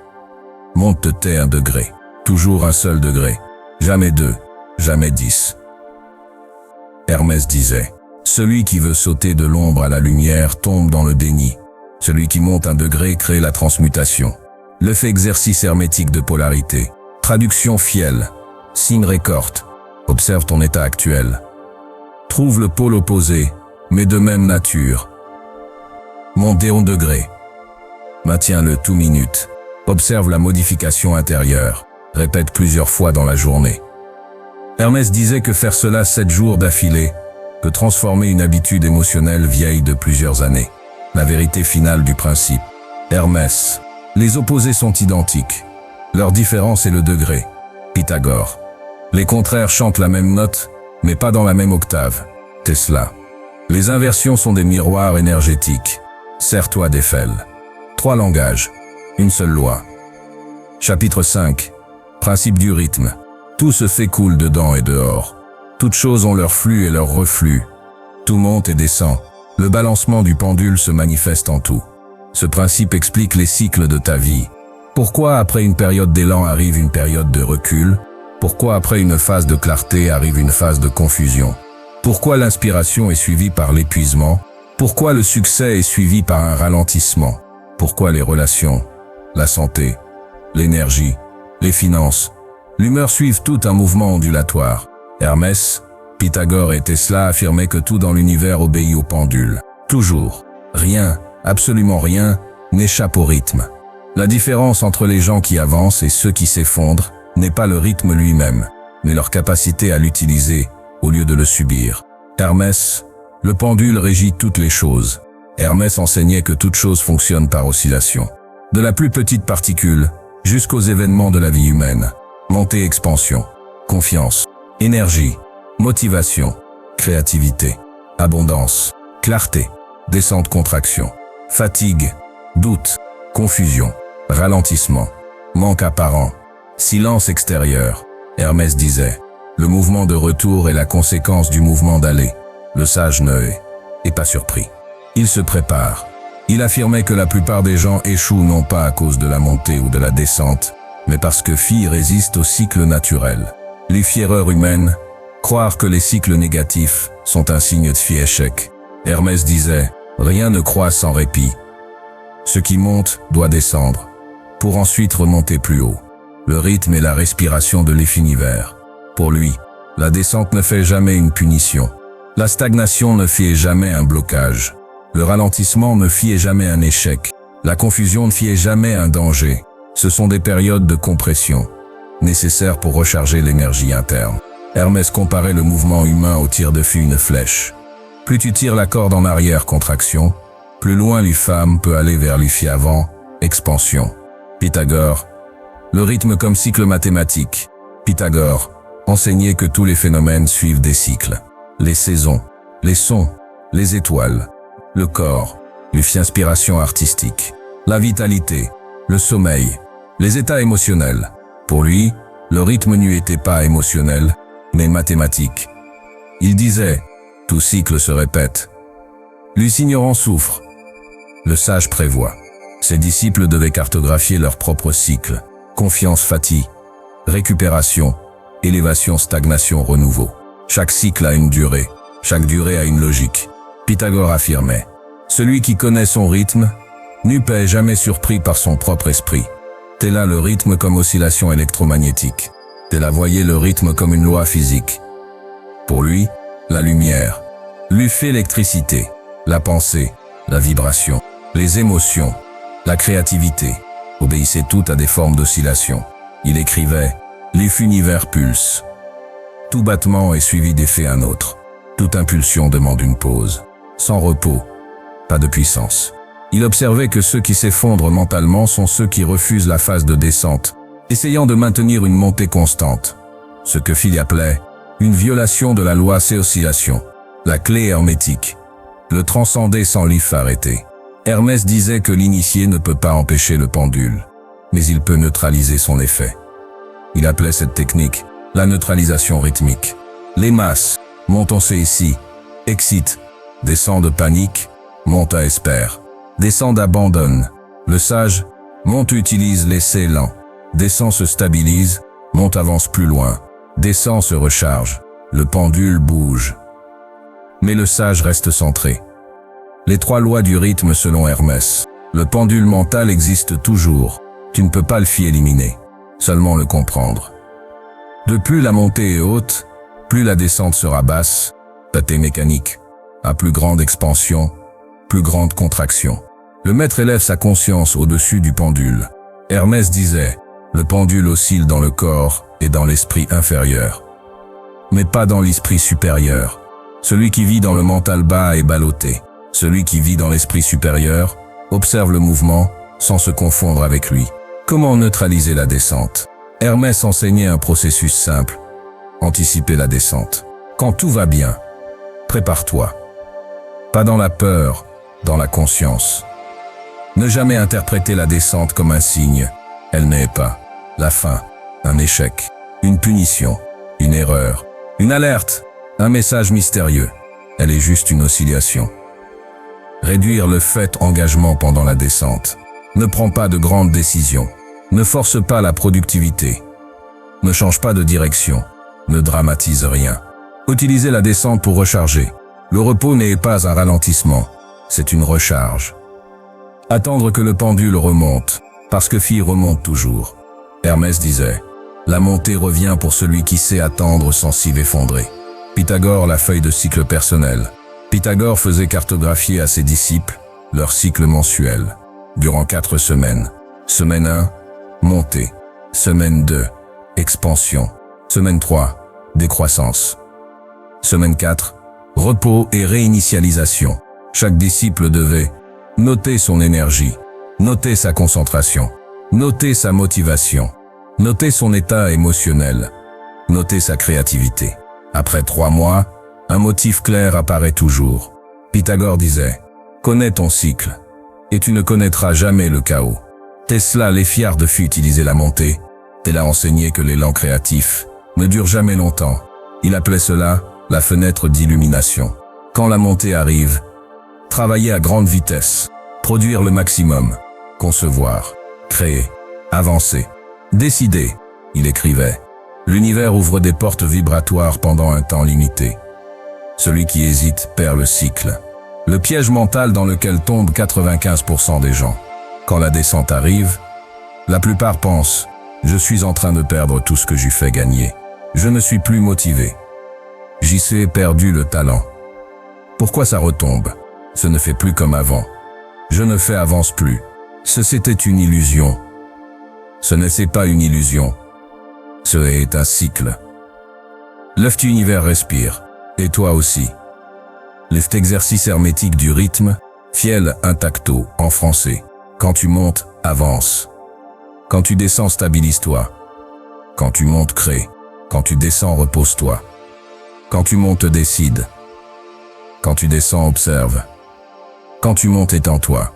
Monte-tais un degré. Toujours un seul degré. Jamais 2, jamais 10. Hermès disait, celui qui veut sauter de l'ombre à la lumière tombe dans le déni. Celui qui monte un degré crée la transmutation. Le fait exercice hermétique de polarité. Traduction Fiel. Signe récorte. Observe ton état actuel. Trouve le pôle opposé, mais de même nature. Monte d'un degré. Maintiens-le tout minute. Observe la modification intérieure. Répète plusieurs fois dans la journée. Hermès disait que faire cela 7 jours d'affilée peut transformer une habitude émotionnelle vieille de plusieurs années. La vérité finale du principe. Hermès. Les opposés sont identiques. Leur différence est le degré. Pythagore. Les contraires chantent la même note, mais pas dans la même octave. Tesla. Les inversions sont des miroirs énergétiques. Serre-toi d'Eiffel. 3 langages. Une seule loi. Chapitre 5. Principe du rythme. Tout se fait coule dedans et dehors. Toutes choses ont leur flux et leur reflux. Tout monte et descend. Le balancement du pendule se manifeste en tout. Ce principe explique les cycles de ta vie. Pourquoi après une période d'élan arrive une période de recul? Pourquoi après une phase de clarté arrive une phase de confusion? Pourquoi l'inspiration est suivie par l'épuisement? Pourquoi le succès est suivi par un ralentissement? Pourquoi les relations, la santé, l'énergie, les finances, L'humeur suivent tout un mouvement ondulatoire. Hermès, Pythagore et Tesla affirmaient que tout dans l'univers obéit au pendule. Toujours. Rien, absolument rien, n'échappe au rythme. La différence entre les gens qui avancent et ceux qui s'effondrent n'est pas le rythme lui-même, mais leur capacité à l'utiliser au lieu de le subir. Hermès, le pendule régit toutes les choses. Hermès enseignait que toute chose fonctionne par oscillation. De la plus petite particule jusqu'aux événements de la vie humaine. Montée-expansion, confiance, énergie, motivation, créativité, abondance, clarté, descente-contraction, fatigue, doute, confusion, ralentissement, manque apparent, silence extérieur. Hermès disait, le mouvement de retour est la conséquence du mouvement d'aller. Le sage n'est pas surpris. Il se prépare. Il affirmait que la plupart des gens échouent non pas à cause de la montée ou de la descente, mais parce que filles résistent au cycle naturel. Les fièreurs humaines, croire que les cycles négatifs sont un signe de échec. Hermès disait, rien ne croît sans répit. Ce qui monte doit descendre, pour ensuite remonter plus haut. Le rythme est la respiration de l'univers. Pour lui, la descente ne fait jamais une punition. La stagnation ne fait jamais un blocage. Le ralentissement ne fait jamais un échec. La confusion ne fait jamais un danger. Ce sont des périodes de compression, nécessaires pour recharger l'énergie interne. Hermès comparait le mouvement humain au tir de une flèche. Plus tu tires la corde en arrière, contraction, plus loin l'UFAM peut aller vers l'UFI avant, expansion. Pythagore, le rythme comme cycle mathématique. Pythagore enseignait que tous les phénomènes suivent des cycles. Les saisons, les sons, les étoiles, le corps, l'UFI inspiration artistique, la vitalité, le sommeil, les états émotionnels. Pour lui, le rythme n'était pas émotionnel, mais mathématique. Il disait, tout cycle se répète. L'ignorant souffre. Le sage prévoit. Ses disciples devaient cartographier leur propre cycle. Confiance, fatigue, récupération, élévation, stagnation, renouveau. Chaque cycle a une durée. Chaque durée a une logique. Pythagore affirmait, celui qui connaît son rythme, n'eût jamais surpris par son propre esprit. Tella le rythme comme oscillation électromagnétique. Tella voyait le rythme comme une loi physique. Pour lui, la lumière, l'électricité, la pensée, la vibration, les émotions, la créativité, obéissaient toutes à des formes d'oscillation. Il écrivait, l'univers pulse. Tout battement est suivi d'effet un autre. Toute impulsion demande une pause. Sans repos, pas de puissance. Il observait que ceux qui s'effondrent mentalement sont ceux qui refusent la phase de descente, essayant de maintenir une montée constante. Ce que Phil appelait une violation de la loi c'est oscillation. La clé hermétique. Le transcender sans l'if arrêté. Hermès disait que l'initié ne peut pas empêcher le pendule, mais il peut neutraliser son effet. Il appelait cette technique la neutralisation rythmique. Les masses, montent on sait ici, excite, descend de panique, monte à espère, descend abandonne. Le sage, monte utilise l'essai lent, descend se stabilise, monte avance plus loin, descend se recharge, le pendule bouge. Mais le sage reste centré. Les trois lois du rythme selon Hermès. Le pendule mental existe toujours. Tu ne peux pas le éliminer, seulement le comprendre. De plus la montée est haute, plus la descente sera basse, pâté mécanique, à plus grande expansion, plus grande contraction. Le maître élève sa conscience au-dessus du pendule. Hermès disait, le pendule oscille dans le corps et dans l'esprit inférieur, mais pas dans l'esprit supérieur. Celui qui vit dans le mental bas est ballotté. Celui qui vit dans l'esprit supérieur observe le mouvement sans se confondre avec lui. Comment neutraliser la descente? Hermès enseignait un processus simple. Anticiper la descente. Quand tout va bien, prépare-toi. Pas dans la peur, dans la conscience. Ne jamais interpréter la descente comme un signe. Elle n'est pas. La fin, un échec, une punition, une erreur, une alerte, un message mystérieux. Elle est juste une oscillation. Réduire le fait engagement pendant la descente. Ne prends pas de grandes décisions. Ne force pas la productivité. Ne change pas de direction. Ne dramatise rien. Utilisez la descente pour recharger. Le repos n'est pas un ralentissement, c'est une recharge. Attendre que le pendule remonte, parce que fille remonte toujours. Hermès disait, La montée revient pour celui qui sait attendre sans s'y effondrer. Pythagore, la feuille de cycle personnel. Pythagore faisait cartographier à ses disciples leur cycle mensuel, durant 4 semaines. Semaine 1, montée. Semaine 2, expansion. Semaine 3, décroissance. Semaine 4, repos et réinitialisation. Chaque disciple devait noter son énergie, noter sa concentration, noter sa motivation, noter son état émotionnel, noter sa créativité. Après 3 mois, un motif clair apparaît toujours. Pythagore disait « Connais ton cycle, et tu ne connaîtras jamais le chaos ». Tesla l'effiarde fut utiliser la montée. Elle a enseigné que l'élan créatif ne dure jamais longtemps. Il appelait cela la fenêtre d'illumination. Quand la montée arrive, travailler à grande vitesse, produire le maximum, concevoir, créer, avancer, décider, il écrivait. L'univers ouvre des portes vibratoires pendant un temps limité. Celui qui hésite perd le cycle. Le piège mental dans lequel tombent 95% des gens. Quand la descente arrive, la plupart pensent « Je suis en train de perdre tout ce que j'ai fait gagner. Je ne suis plus motivé. J'ai perdu le talent. Pourquoi ça retombe? Ce ne fait plus comme avant. Je ne fais avance plus. C'était une illusion. Ce n'est pas une illusion. Ce est un cycle. L'œuf univers respire, et toi aussi. L'œuf exercice hermétique du rythme, fiel intacto en français. Quand tu montes, avance. Quand tu descends, stabilise-toi. Quand tu montes, crée. Quand tu descends, repose-toi. Quand tu montes, décide. Quand tu descends, observe. Quand tu montes, étends-toi.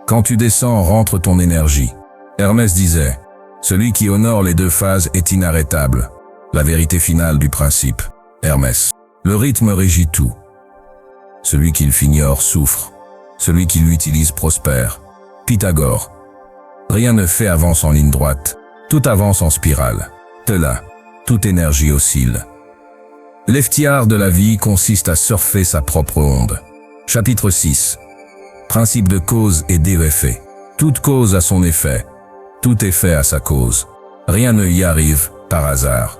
Quand tu descends, rentre ton énergie. Hermès disait, celui qui honore les 2 phases est inarrêtable. La vérité finale du principe. Hermès. Le rythme régit tout. Celui qui l'ignore souffre. Celui qui l'utilise prospère. Pythagore. Rien ne fait avance en ligne droite. Tout avance en spirale. Là, toute énergie oscille. L'efftiard de la vie consiste à surfer sa propre onde. Chapitre 6. Principe de cause et d'effet. Toute cause a son effet. Tout effet a sa cause. Rien ne y arrive par hasard.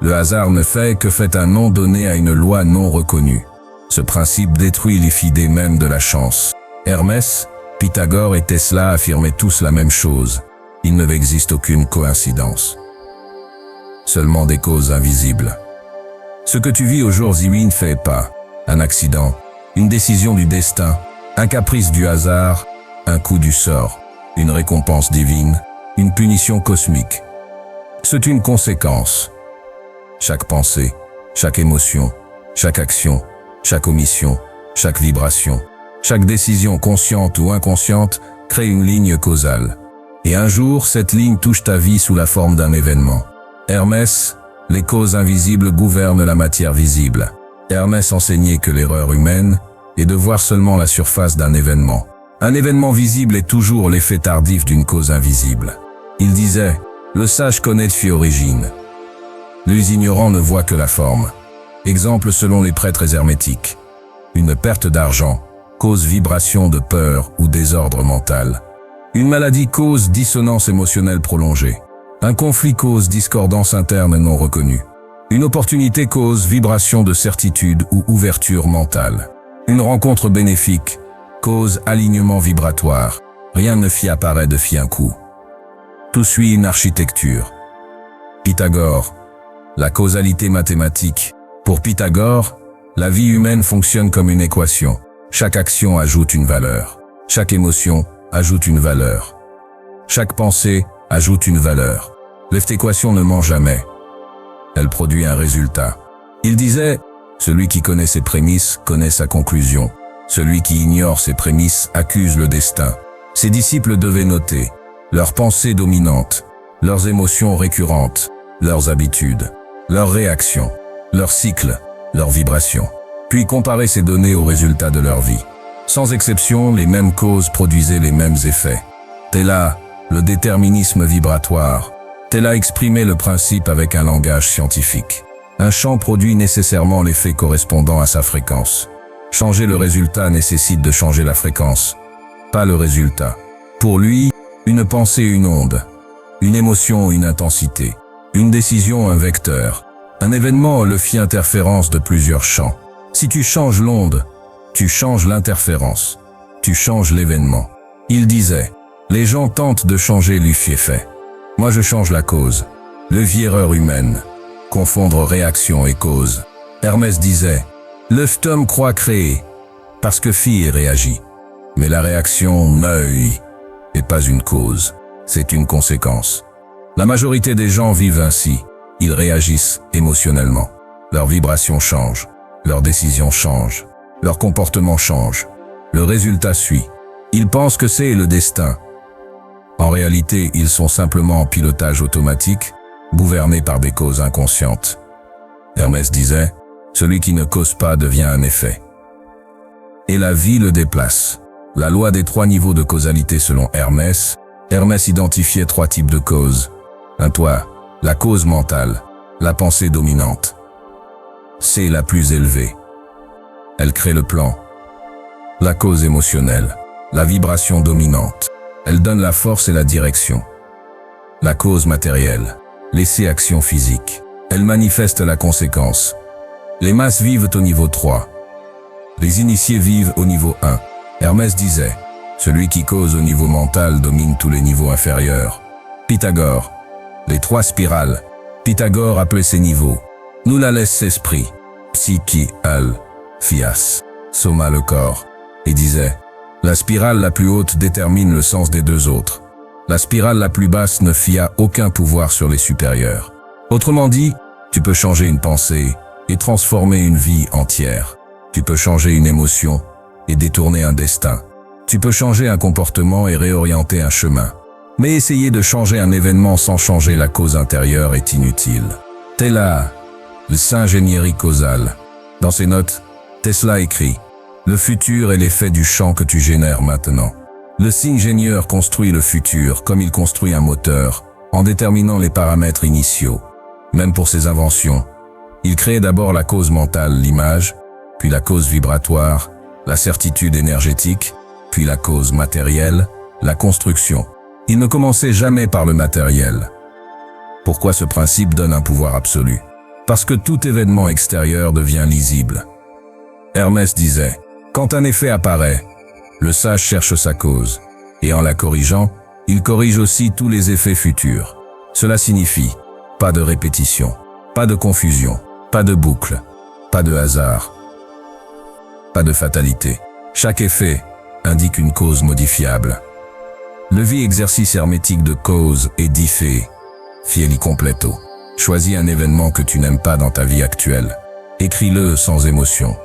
Le hasard ne fait que fait un nom donné à une loi non reconnue. Ce principe détruit les idées même de la chance. Hermès, Pythagore et Tesla affirmaient tous la même chose. Il ne existe aucune coïncidence. Seulement des causes invisibles. Ce que tu vis aujourd'hui ne fait pas un accident, une décision du destin, un caprice du hasard, un coup du sort, une récompense divine, une punition cosmique. C'est une conséquence. Chaque pensée, chaque émotion, chaque action, chaque omission, chaque vibration, chaque décision consciente ou inconsciente crée une ligne causale. Et un jour, cette ligne touche ta vie sous la forme d'un événement. Hermès, les causes invisibles gouvernent la matière visible. Hermès enseignait que l'erreur humaine est de voir seulement la surface d'un événement. Un événement visible est toujours l'effet tardif d'une cause invisible. Il disait, le sage connaît ses origines. Les ignorants ne voient que la forme. Exemple selon les prêtres hermétiques. Une perte d'argent cause vibration de peur ou désordre mental. Une maladie cause dissonance émotionnelle prolongée. Un conflit cause discordance interne non reconnue. Une opportunité cause vibration de certitude ou ouverture mentale. Une rencontre bénéfique cause alignement vibratoire. Rien ne fit apparaît de fit un coup. Tout suit une architecture. Pythagore. La causalité mathématique. Pour Pythagore, la vie humaine fonctionne comme une équation. Chaque action ajoute une valeur. Chaque émotion ajoute une valeur. Chaque pensée ajoute une valeur. Cette équation ne ment jamais. Elle produit un résultat. Il disait, celui qui connaît ses prémices connaît sa conclusion. Celui qui ignore ses prémices accuse le destin. Ses disciples devaient noter leurs pensées dominantes, leurs émotions récurrentes, leurs habitudes, leurs réactions, leurs cycles, leurs vibrations. Puis comparer ces données aux résultats de leur vie. Sans exception, les mêmes causes produisaient les mêmes effets. Là, le déterminisme vibratoire. Là exprimait le principe avec un langage scientifique. Un champ produit nécessairement l'effet correspondant à sa fréquence. Changer le résultat nécessite de changer la fréquence, pas le résultat. Pour lui, une pensée une onde, une émotion une intensité, Une décision, un vecteur. Un événement le fit interférence de plusieurs champs. Si tu changes l'onde, tu changes l'interférence. Tu changes l'événement. Il disait, les gens tentent de changer l'effet. Moi je change la cause. Levier erreur humaine. Confondre réaction et cause. Hermès disait, l'homme croit créer, parce que fit et réagit. Mais la réaction n'est pas une cause, c'est une conséquence. La majorité des gens vivent ainsi. Ils réagissent émotionnellement. Leurs vibrations changent, leurs décisions changent, leur comportement change. Le résultat suit. Ils pensent que c'est le destin. En réalité, ils sont simplement en pilotage automatique, gouvernés par des causes inconscientes. Hermès disait, celui qui ne cause pas devient un effet. Et la vie le déplace. La loi des 3 niveaux de causalité selon Hermès. Hermès identifiait 3 types de causes. Un toit, la cause mentale, la pensée dominante. C'est la plus élevée. Elle crée le plan. La cause émotionnelle, la vibration dominante. Elle donne la force et la direction. La cause matérielle, l'essai action physique. Elle manifeste la conséquence. Les masses vivent au niveau 3. Les initiés vivent au niveau 1. Hermès disait, celui qui cause au niveau mental domine tous les niveaux inférieurs. Pythagore, les 3 spirales. Pythagore appelait ces niveaux. Nous la laisse esprit, psyche, al, phias, soma le corps, et disait, la spirale la plus haute détermine le sens des 2 autres. La spirale la plus basse ne fia aucun pouvoir sur les supérieurs. Autrement dit, tu peux changer une pensée et transformer une vie entière. Tu peux changer une émotion et détourner un destin. Tu peux changer un comportement et réorienter un chemin. Mais essayer de changer un événement sans changer la cause intérieure est inutile. Tesla, le ingénierie causale. Dans ses notes, Tesla écrit « Le futur est l'effet du champ que tu génères maintenant ». Le ingénieur construit le futur comme il construit un moteur, en déterminant les paramètres initiaux. Même pour ses inventions, il crée d'abord la cause mentale, l'image, puis la cause vibratoire, la certitude énergétique, puis la cause matérielle, la construction. Il ne commençait jamais par le matériel. Pourquoi ce principe donne un pouvoir absolu? Parce que tout événement extérieur devient lisible. Hermès disait, quand un effet apparaît, le sage cherche sa cause, et en la corrigeant, il corrige aussi tous les effets futurs. Cela signifie, pas de répétition, pas de confusion, pas de boucle, pas de hasard, pas de fatalité. Chaque effet indique une cause modifiable. Le vie exercice hermétique de cause et d'effet. Fieli completo. Choisis un événement que tu n'aimes pas dans ta vie actuelle. Écris-le sans émotion.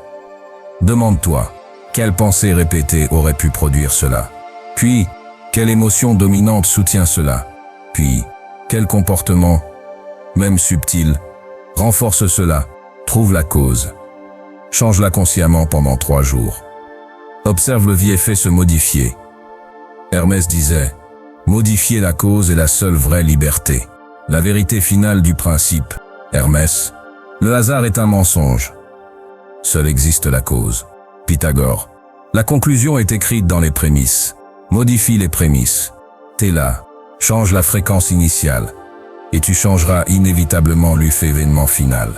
Demande-toi, quelle pensée répétée aurait pu produire cela? Puis, quelle émotion dominante soutient cela? Puis, quel comportement, même subtil, renforce cela? Trouve la cause. Change-la consciemment pendant 3 jours. Observe le vie-effet se modifier. Hermès disait, modifier la cause est la seule vraie liberté. La vérité finale du principe. Hermès, le hasard est un mensonge. Seule existe la cause. Pythagore. La conclusion est écrite dans les prémices. Modifie les prémices. T'es là. Change la fréquence initiale. Et tu changeras inévitablement l'événement final.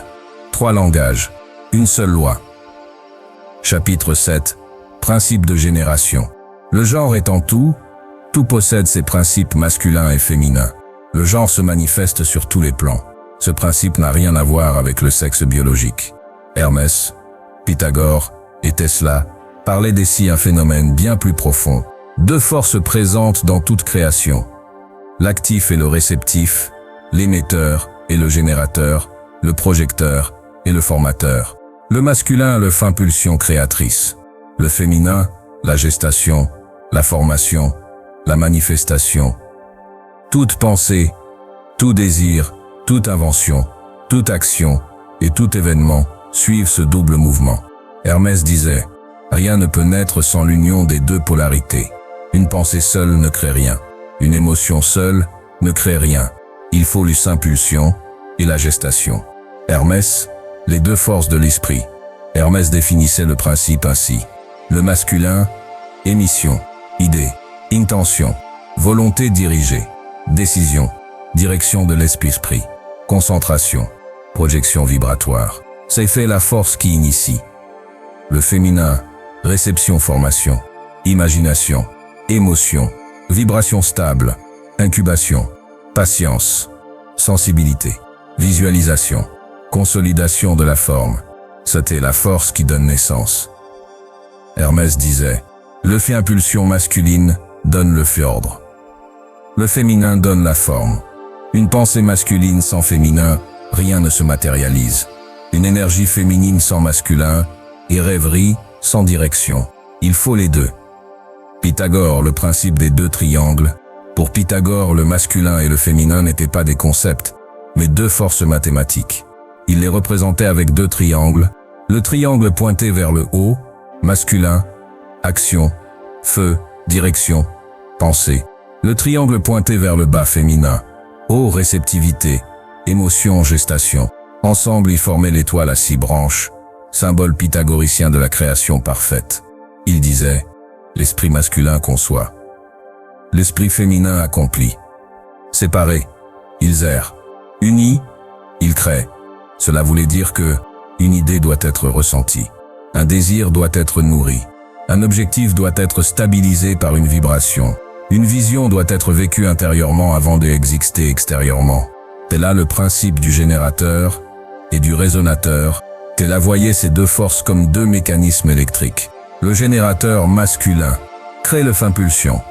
3 langages. Une seule loi. Chapitre 7. Principe de génération. Le genre étant tout possède ses principes masculins et féminins. Le genre se manifeste sur tous les plans. Ce principe n'a rien à voir avec le sexe biologique. Hermès, Pythagore et Tesla parlaient d'ici un phénomène bien plus profond. 2 forces présentes dans toute création. L'actif et le réceptif, l'émetteur et le générateur, le projecteur et le formateur. Le masculin, le impulsion créatrice. Le féminin, la gestation, la formation, la manifestation. Toute pensée, tout désir, toute invention, toute action et tout événement suivent ce double mouvement. Hermès disait, rien ne peut naître sans l'union des 2 polarités. Une pensée seule ne crée rien. Une émotion seule ne crée rien. Il faut l'impulsion et la gestation. Hermès, les 2 forces de l'esprit. Hermès définissait le principe ainsi. Le masculin, émission, idée, intention, volonté dirigée, décision, direction de l'esprit. concentration, projection vibratoire. C'est fait la force qui initie. Le féminin, réception-formation, imagination, émotion, vibration stable, incubation, patience, sensibilité, visualisation, consolidation de la forme. C'était la force qui donne naissance. Hermès disait, le fait impulsion masculine donne le fait ordre. Le féminin donne la forme. Une pensée masculine sans féminin, rien ne se matérialise. Une énergie féminine sans masculin, et rêverie sans direction. Il faut les deux. Pythagore, le principe des deux triangles. Pour Pythagore, le masculin et le féminin n'étaient pas des concepts, mais deux forces mathématiques. Il les représentait avec deux triangles. Le triangle pointé vers le haut, masculin, action, feu, direction, pensée. Le triangle pointé vers le bas, féminin, haut, réceptivité, émotion, gestation. Ensemble, ils formaient l'étoile à 6 branches, symbole pythagoricien de la création parfaite. Il disait, l'esprit masculin conçoit. L'esprit féminin accomplit. Séparés, ils errent. Unis, ils créent. Cela voulait dire que une idée doit être ressentie. Un désir doit être nourri. Un objectif doit être stabilisé par une vibration. Une vision doit être vécue intérieurement avant d'exister extérieurement. C'est là le principe du générateur et du résonateur. Tella voyait ces deux forces comme deux mécanismes électriques. Le générateur masculin crée le impulsion,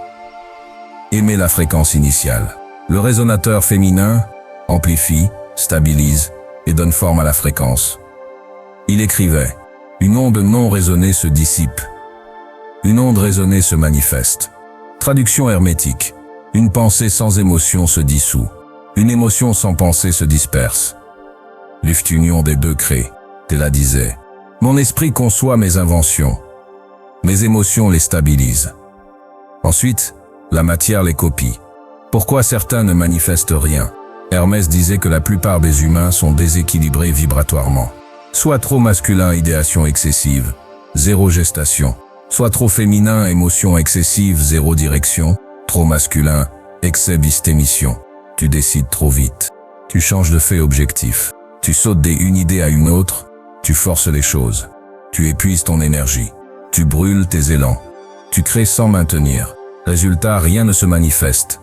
émet la fréquence initiale. Le résonateur féminin amplifie, stabilise et donne forme à la fréquence. Il écrivait, une onde non résonnée se dissipe. Une onde résonnée se manifeste. Traduction hermétique. Une pensée sans émotion se dissout. Une émotion sans pensée se disperse. L'union des deux crée. Tella disait, mon esprit conçoit mes inventions. Mes émotions les stabilisent. Ensuite, la matière les copie. Pourquoi certains ne manifestent rien? Hermès disait que la plupart des humains sont déséquilibrés vibratoirement. Soit trop masculin, idéation excessive, zéro gestation. Soit trop féminin, émotion excessive, zéro direction. Trop masculin, excès bistémission. Tu décides trop vite. Tu changes de fait objectif. Tu sautes d'une idée à une autre. Tu forces les choses. Tu épuises ton énergie. Tu brûles tes élans. Tu crées sans maintenir. Résultat, rien ne se manifeste.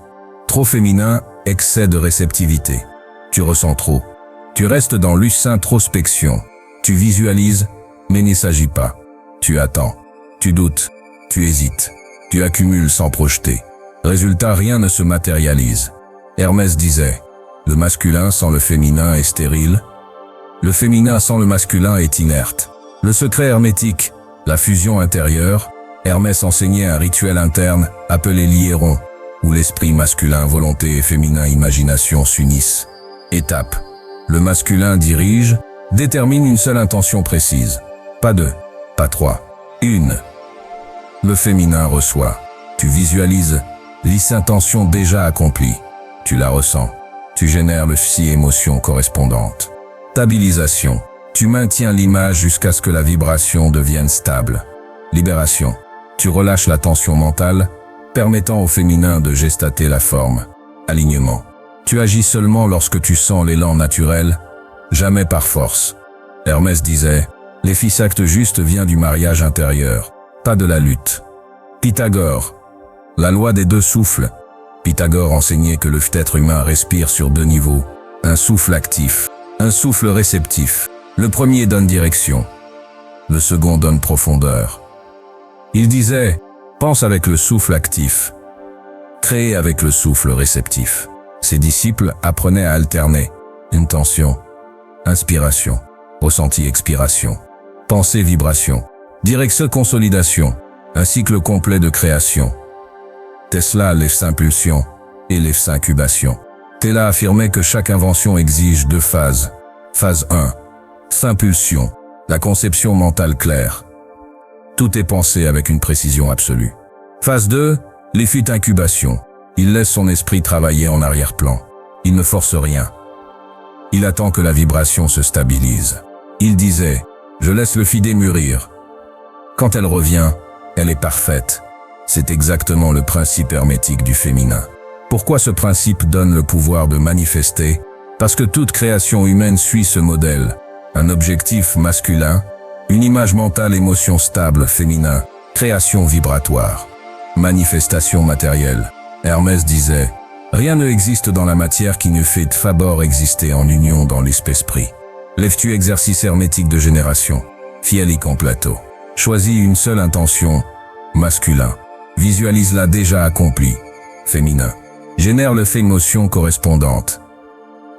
Trop féminin, excès de réceptivité. Tu ressens trop. Tu restes dans l'introspection. Tu visualises, mais il ne s'agit pas. Tu attends. Tu doutes. Tu hésites. Tu accumules sans projeter. Résultat, rien ne se matérialise. Hermès disait, le masculin sans le féminin est stérile. Le féminin sans le masculin est inerte. Le secret hermétique, la fusion intérieure, Hermès enseignait un rituel interne appelé l'hieron, où l'esprit masculin, volonté et féminin, imagination s'unissent. Étape. Le masculin dirige, détermine une seule intention précise. Pas deux, pas trois, une. Le féminin reçoit. Tu visualises l'intention déjà accomplie. Tu la ressens. Tu génères le émotion correspondante. Stabilisation. Tu maintiens l'image jusqu'à ce que la vibration devienne stable. Libération. Tu relâches la tension mentale, permettant au féminin de gestater la forme. Alignement. Tu agis seulement lorsque tu sens l'élan naturel, jamais par force. Hermès disait, les fils acte juste vient du mariage intérieur, pas de la lutte. Pythagore. La loi des deux souffles. Pythagore enseignait que le être humain respire sur deux niveaux. Un souffle actif, un souffle réceptif. Le premier donne direction. Le second donne profondeur. Il disait, pense avec le souffle actif. Crée avec le souffle réceptif. Ses disciples apprenaient à alterner. Intention, inspiration, ressenti, expiration, pensée, vibration, direction, consolidation, un cycle complet de création. Tesla, les impulsions et les incubations. Tella affirmait que chaque invention exige deux phases. Phase 1, impulsion, la conception mentale claire. Tout est pensé avec une précision absolue. Phase 2, l'effet incubation. Il laisse son esprit travailler en arrière-plan. Il ne force rien. Il attend que la vibration se stabilise. Il disait, je laisse le fidé mûrir. Quand elle revient, elle est parfaite. C'est exactement le principe hermétique du féminin. Pourquoi ce principe donne le pouvoir de manifester? Parce que toute création humaine suit ce modèle. Un objectif masculin, une image mentale, émotion stable féminin, création vibratoire, manifestation matérielle. Hermès disait, rien ne existe dans la matière qui ne fait d'abord exister en union dans l'esprit. Lève-tu exercice hermétique de génération, fielique en plateau. Choisis une seule intention, masculin. Visualise-la déjà accomplie, féminin. Génère le fait émotion correspondante.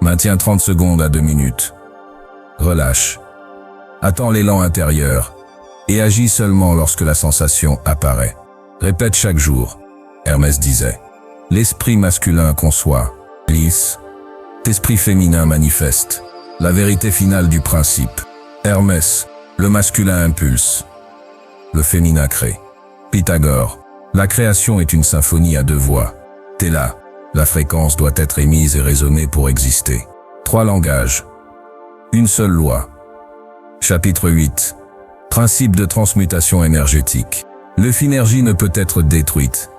Maintiens 30 secondes à 2 minutes. Relâche. Attends l'élan intérieur et agis seulement lorsque la sensation apparaît. Répète chaque jour. Hermès disait, l'esprit masculin conçoit, lisse, l'esprit féminin manifeste. La vérité finale du principe. Hermès, le masculin impulse, le féminin crée. Pythagore, la création est une symphonie à 2 voix. Téla, la fréquence doit être émise et résonner pour exister. 3 langages. Une seule loi. Chapitre 8. Principe de transmutation énergétique. L'énergie ne peut être détruite.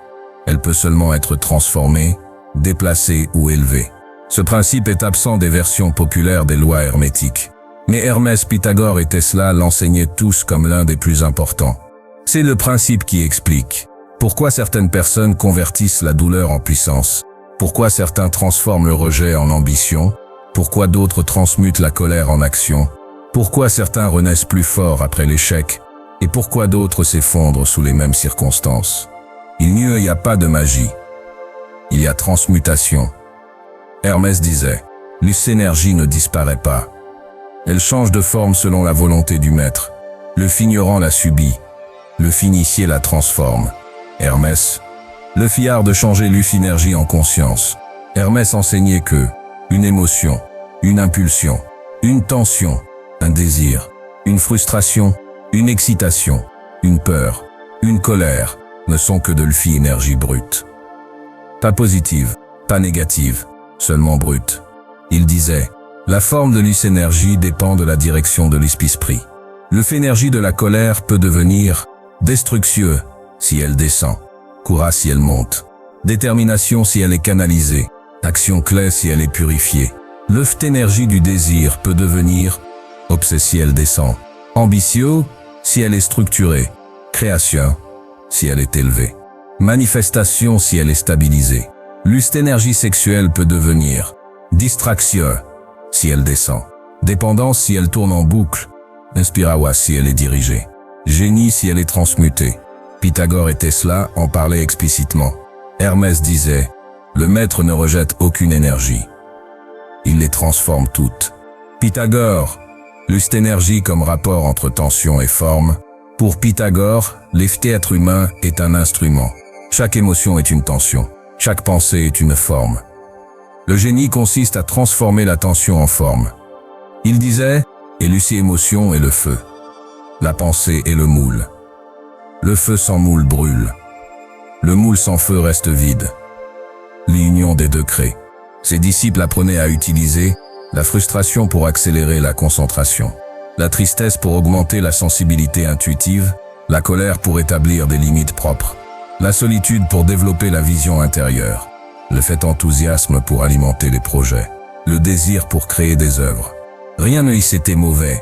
Elle peut seulement être transformée, déplacée ou élevée. Ce principe est absent des versions populaires des lois hermétiques. Mais Hermès, Pythagore et Tesla l'enseignaient tous comme l'un des plus importants. C'est le principe qui explique pourquoi certaines personnes convertissent la douleur en puissance, pourquoi certains transforment le rejet en ambition, pourquoi d'autres transmutent la colère en action, pourquoi certains renaissent plus forts après l'échec, et pourquoi d'autres s'effondrent sous les mêmes circonstances. Il n'y a pas de magie. Il y a transmutation. Hermès disait, l'énergie ne disparaît pas. Elle change de forme selon la volonté du maître. Le fignorant la subit. Le finicier la transforme. Hermès, le fillard de changer l'énergie en conscience. Hermès enseignait que une émotion, une impulsion, une tension, un désir, une frustration, une excitation, une peur, une colère ne sont que de l'énergie brute. Pas positive, pas négative, seulement brute. Il disait, la forme de l'énergie dépend de la direction de l'esprit. L'énergie de la colère peut devenir destructueux si elle descend, courage si elle monte, détermination si elle est canalisée, action clé si elle est purifiée. L'énergie du désir peut devenir obsession si elle descend, ambitieux si elle est structurée, création si elle est élevée, manifestation si elle est stabilisée. L'énergie sexuelle peut devenir distraction si elle descend, dépendance si elle tourne en boucle, inspirawa si elle est dirigée, génie si elle est transmutée. Pythagore et Tesla en parlaient explicitement. Hermès disait, le maître ne rejette aucune énergie. Il les transforme toutes. Pythagore, l'énergie comme rapport entre tension et forme. Pour Pythagore, l'être humain est un instrument. Chaque émotion est une tension. Chaque pensée est une forme. Le génie consiste à transformer la tension en forme. Il disait, et l'émotion est le feu. La pensée est le moule. Le feu sans moule brûle. Le moule sans feu reste vide. L'union des deux crée. Ses disciples apprenaient à utiliser la frustration pour accélérer la concentration, la tristesse pour augmenter la sensibilité intuitive, la colère pour établir des limites propres, la solitude pour développer la vision intérieure, le fait enthousiasme pour alimenter les projets, le désir pour créer des œuvres. Rien ne y était mauvais.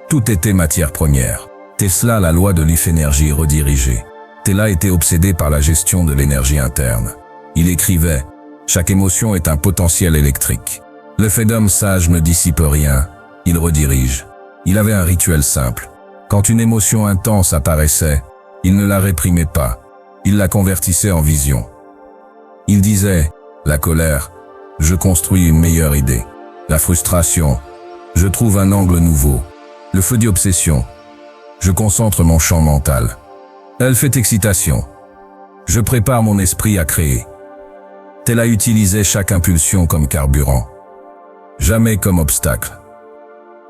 Tout était matière première. Tesla, la loi de l'énergie redirigée. Tesla était obsédé par la gestion de l'énergie interne. Il écrivait, chaque émotion est un potentiel électrique. Le fait d'homme sage ne dissipe rien, il redirige. Il avait un rituel simple. Quand une émotion intense apparaissait, il ne la réprimait pas, il la convertissait en vision. Il disait, la colère, je construis une meilleure idée. La frustration, je trouve un angle nouveau. Le feu d'obsession, je concentre mon champ mental. Elle fait excitation. Je prépare mon esprit à créer. Tesla utilisait chaque impulsion comme carburant, jamais comme obstacle.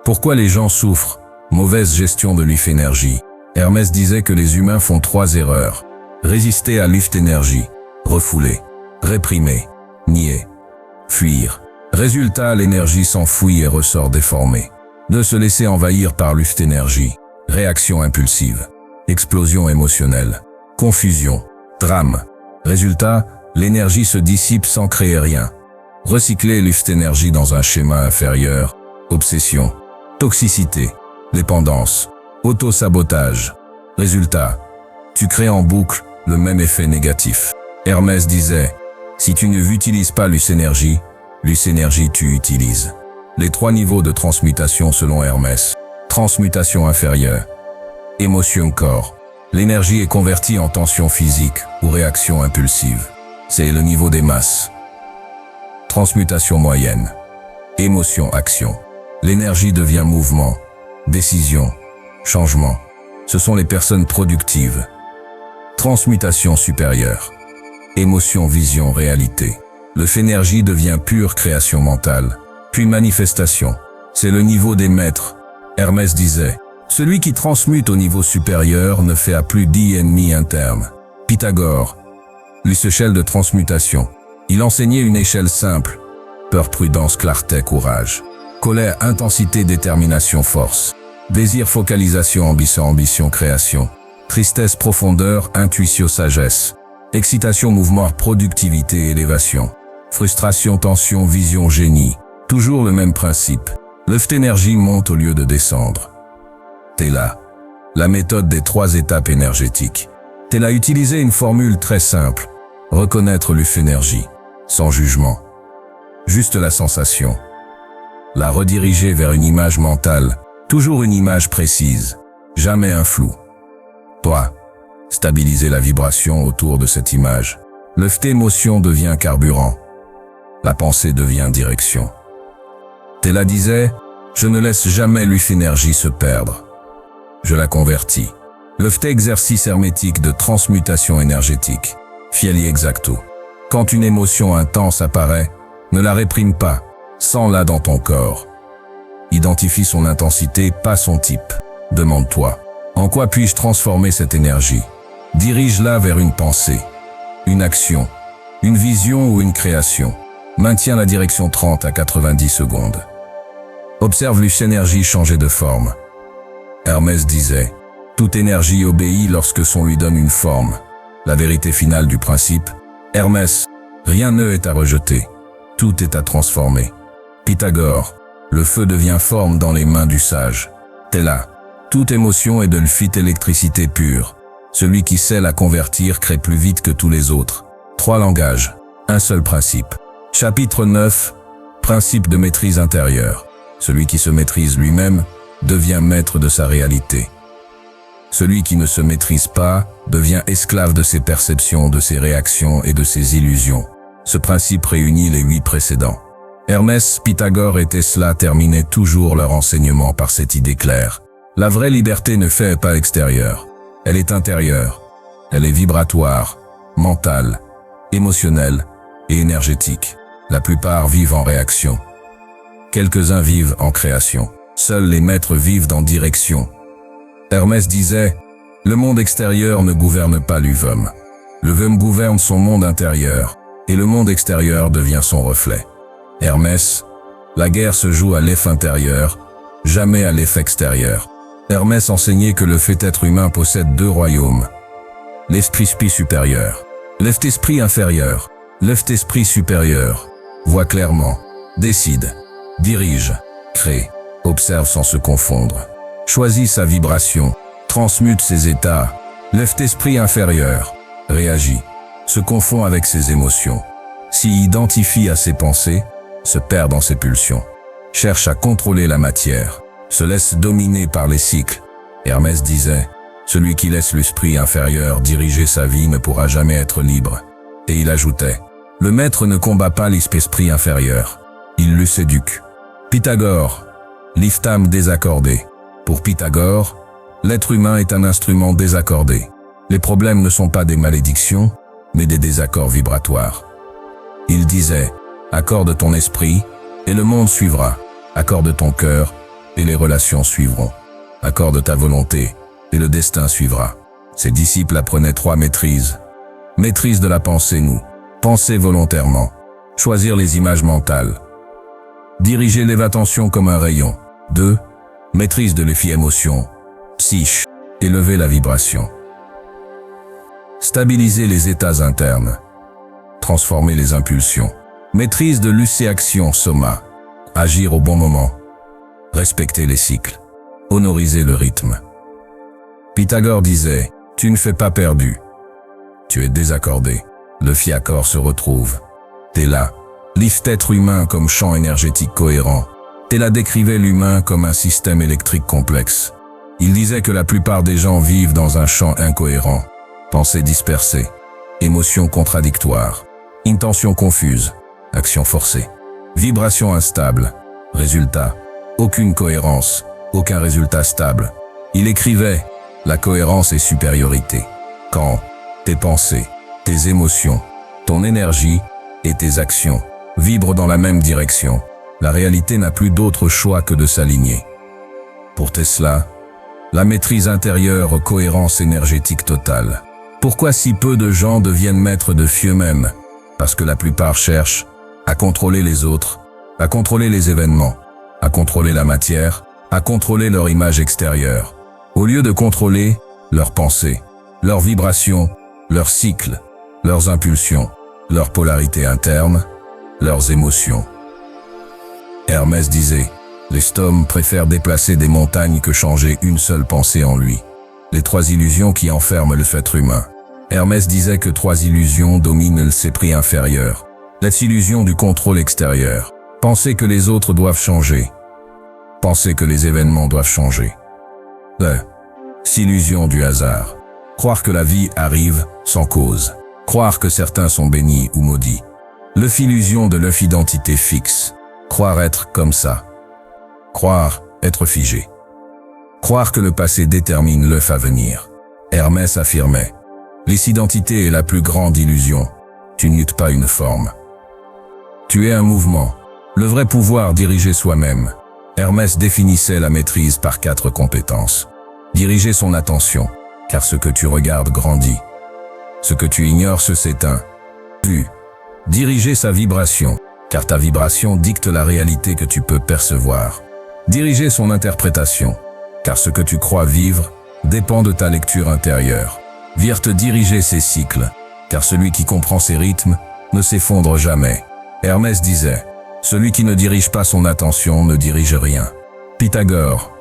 Pourquoi les gens souffrent? Mauvaise gestion de l'énergie. Hermès disait que les humains font 3 erreurs. Résister à l'énergie, refouler, réprimer, nier, fuir. Résultat, l'énergie s'enfuit et ressort déformée. De se laisser envahir par l'énergie. Réaction impulsive. Explosion émotionnelle. Confusion. Drame. Résultat, l'énergie se dissipe sans créer rien. Recycler l'énergie dans un schéma inférieur. Obsession. Toxicité. Dépendance. Auto-sabotage. Résultat. Tu crées en boucle le même effet négatif. Hermès disait, si tu ne utilises pas l'énergie tu utilises. Les 3 niveaux de transmutation selon Hermès. Transmutation inférieure. Émotion corps. L'énergie est convertie en tension physique ou réaction impulsive. C'est le niveau des masses. Transmutation moyenne. Émotion action. L'énergie devient mouvement, décision, changement. Ce sont les personnes productives. Transmutation supérieure. Émotion, vision, réalité. Le énergie devient pure création mentale, puis manifestation. C'est le niveau des maîtres. Hermès disait, celui qui transmute au niveau supérieur ne fait à plus d'ennemis internes. Pythagore, l'échelle de transmutation. Il enseignait une échelle simple. Peur, prudence, clarté, courage. Colère, intensité, détermination, force. Désir, focalisation, ambition, création. Tristesse, profondeur, intuition, sagesse. Excitation, mouvement, productivité, élévation. Frustration, tension, vision, génie. Toujours le même principe. L'énergie monte au lieu de descendre. Théla. La méthode des 3 étapes énergétiques. Théla utilisait une formule très simple. Reconnaître l'énergie. Sans jugement. Juste la sensation. La rediriger vers une image mentale. Toujours une image précise. Jamais un flou. Toi. Stabiliser la vibration autour de cette image. L'émotion devient carburant. La pensée devient direction. Théla disait, je ne laisse jamais l'énergie se perdre. Je la convertis. Exercice hermétique de transmutation énergétique. Fieli exacto. Quand une émotion intense apparaît, ne la réprime pas. Sens-la dans ton corps. Identifie son intensité, pas son type. Demande-toi, en quoi puis-je transformer cette énergie? Dirige-la vers une pensée, une action, une vision ou une création. Maintiens la direction 30 à 90 secondes. Observe l'énergie changer de forme. Hermès disait, toute énergie obéit lorsque son lui donne une forme. La vérité finale du principe. Hermès, rien n'est à rejeter. Tout est à transformer. Pythagore, le feu devient forme dans les mains du sage. Théla, toute émotion est de l'électricité pure. Celui qui sait la convertir crée plus vite que tous les autres. 3 langages, un seul principe. Chapitre 9, principe de maîtrise intérieure. Celui qui se maîtrise lui-même devient maître de sa réalité. Celui qui ne se maîtrise pas devient esclave de ses perceptions, de ses réactions et de ses illusions. Ce principe réunit les 8 précédents. Hermès, Pythagore et Tesla terminaient toujours leur enseignement par cette idée claire. La vraie liberté ne fait pas extérieure. Elle est intérieure. Elle est vibratoire, mentale, émotionnelle et énergétique. La plupart vivent en réaction. Quelques-uns vivent en création. Seuls les maîtres vivent en direction. Hermès disait, le monde extérieur ne gouverne pas l'homme. L'homme gouverne son monde intérieur, et le monde extérieur devient son reflet. Hermès, la guerre se joue à l'effet intérieur, jamais à l'effet extérieur. Hermès enseignait que le fait être humain possède 2 royaumes. L'esprit supérieur, l'esprit inférieur, l'esprit supérieur. Voit clairement, décide, dirige, crée, observe sans se confondre. Choisit sa vibration, transmute ses états. L'esprit inférieur, réagit, se confond avec ses émotions. S'y identifie à ses pensées, se perd dans ses pulsions. Cherche à contrôler la matière, se laisse dominer par les cycles. Hermès disait, celui qui laisse l'esprit inférieur diriger sa vie ne pourra jamais être libre. Et il ajoutait, le maître ne combat pas l'esprit inférieur, il le séduque. Pythagore, l'âme désaccordée. Pour Pythagore, l'être humain est un instrument désaccordé. Les problèmes ne sont pas des malédictions, mais des désaccords vibratoires. Il disait, accorde ton esprit, et le monde suivra. Accorde ton cœur, et les relations suivront. Accorde ta volonté, et le destin suivra. Ses disciples apprenaient 3 maîtrises. Maîtrise de la pensée, penser volontairement. Choisir les images mentales. Diriger l'attention comme un rayon. 2. Maîtrise de l'effet émotion. Psyche. Élever la vibration. Stabiliser les états internes. Transformer les impulsions. Maîtrise de l'uséaction soma. Agir au bon moment. Respecter les cycles. Honoriser le rythme. Pythagore disait, tu ne fais pas perdu. Tu es désaccordé. Le fiacre se retrouve. T'es là. L'être humain comme champ énergétique cohérent. Tella décrivait l'humain comme un système électrique complexe. Il disait que la plupart des gens vivent dans un champ incohérent. Pensées dispersées. Émotions contradictoires. Intentions confuses. Actions forcées. Vibrations instables. Résultat. Aucune cohérence. Aucun résultat stable. Il écrivait, la cohérence est supériorité. Quand tes pensées, tes émotions, ton énergie et tes actions vibrent dans la même direction, la réalité n'a plus d'autre choix que de s'aligner. Pour Tesla, la maîtrise intérieure, cohérence énergétique totale. Pourquoi si peu de gens deviennent maîtres de eux-mêmes? Parce que la plupart cherchent à contrôler les autres, à contrôler les événements, à contrôler la matière, à contrôler leur image extérieure, au lieu de contrôler leurs pensées, leurs vibrations, leurs cycles, leurs impulsions, leur polarité interne, leurs émotions. Hermès disait, les hommes préfèrent déplacer des montagnes que changer une seule pensée en lui. Les 3 illusions qui enferment le fait humain. Hermès disait que 3 illusions dominent l'esprit inférieur. L'illusion du contrôle extérieur. Penser que les autres doivent changer. Penser que les événements doivent changer. L'illusion du hasard. Croire que la vie arrive sans cause. Croire que certains sont bénis ou maudits. L'illusion de leur identité fixe. Croire être comme ça. Croire être figé. Croire que le passé détermine l'œuf à venir. Hermès affirmait, l'identité est la plus grande illusion. Tu n'es pas une forme. Tu es un mouvement. Le vrai pouvoir diriger soi-même. Hermès définissait la maîtrise par 4 compétences. Diriger son attention, car ce que tu regardes grandit. Ce que tu ignores se s'éteint. Diriger sa vibration, car ta vibration dicte la réalité que tu peux percevoir. Diriger son interprétation, car ce que tu crois vivre dépend de ta lecture intérieure. Diriger ses cycles, car celui qui comprend ses rythmes ne s'effondre jamais. Hermès disait, celui qui ne dirige pas son attention ne dirige rien. Pythagore,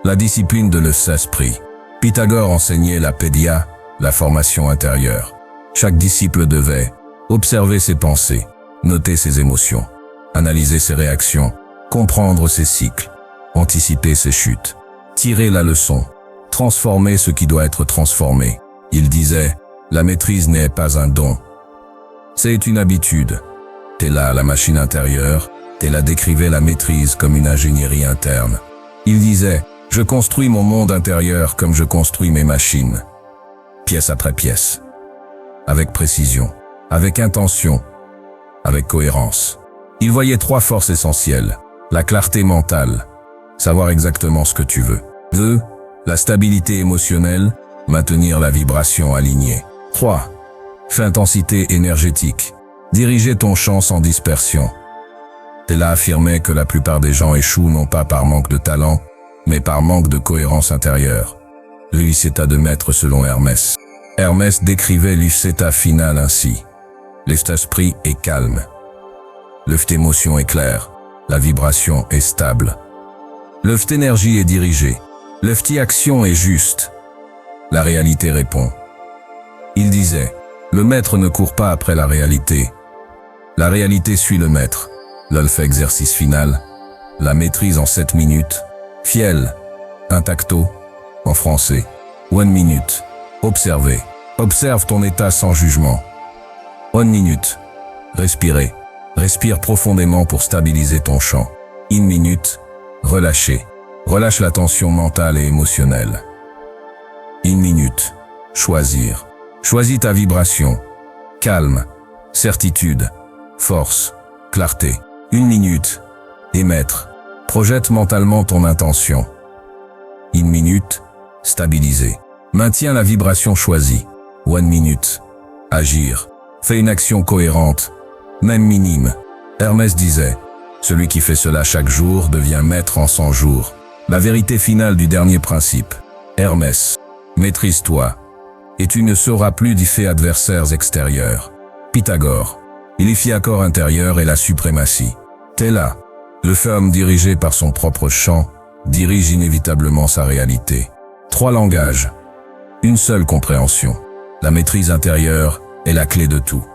la discipline de l'esprit. Pythagore enseignait la pédia, la formation intérieure. Chaque disciple devait observer ses pensées, noter ses émotions, analyser ses réactions, comprendre ses cycles, anticiper ses chutes, tirer la leçon, transformer ce qui doit être transformé. Il disait, la maîtrise n'est pas un don. C'est une habitude. Tella, la machine intérieure, Tella décrivait la maîtrise comme une ingénierie interne. Il disait, je construis mon monde intérieur comme je construis mes machines. Pièce après pièce. Avec précision, avec intention, avec cohérence. Il voyait 3 forces essentielles. La clarté mentale, savoir exactement ce que tu veux. 2. La stabilité émotionnelle, maintenir la vibration alignée. 3. Intensité énergétique, diriger ton champ sans dispersion. Tella affirmait que la plupart des gens échouent non pas par manque de talent, mais par manque de cohérence intérieure. L'état de maître selon Hermès. Hermès décrivait l'état final ainsi. L'esprit est calme. L'émotion est claire. La vibration est stable. L'énergie est dirigée. L'action est juste. La réalité répond. Il disait, le maître ne court pas après la réalité. La réalité suit le maître. Exercice final. La maîtrise en 7 minutes. Fiel. Intacto. En français. 1 minute. Observer. Observe ton état sans jugement. 1 minute. Respirer. Respire profondément pour stabiliser ton champ. 1 minute. Relâcher. Relâche la tension mentale et émotionnelle. 1 minute. Choisir. Choisis ta vibration. Calme. Certitude. Force. Clarté. 1 minute. Émettre. Projette mentalement ton intention. 1 minute. Stabiliser. Maintiens la vibration choisie. 1 minute. Agir. Fais une action cohérente, même minime. Hermès disait, celui qui fait cela chaque jour devient maître en 100 jours. La vérité finale du dernier principe. Hermès, maîtrise-toi, et tu ne seras plus d'effets adversaires extérieurs. Pythagore, Il y fit accord intérieur et la suprématie. Tella, le femme dirigé par son propre champ, dirige inévitablement sa réalité. 3 langages. Une seule compréhension. La maîtrise intérieure est la clé de tout.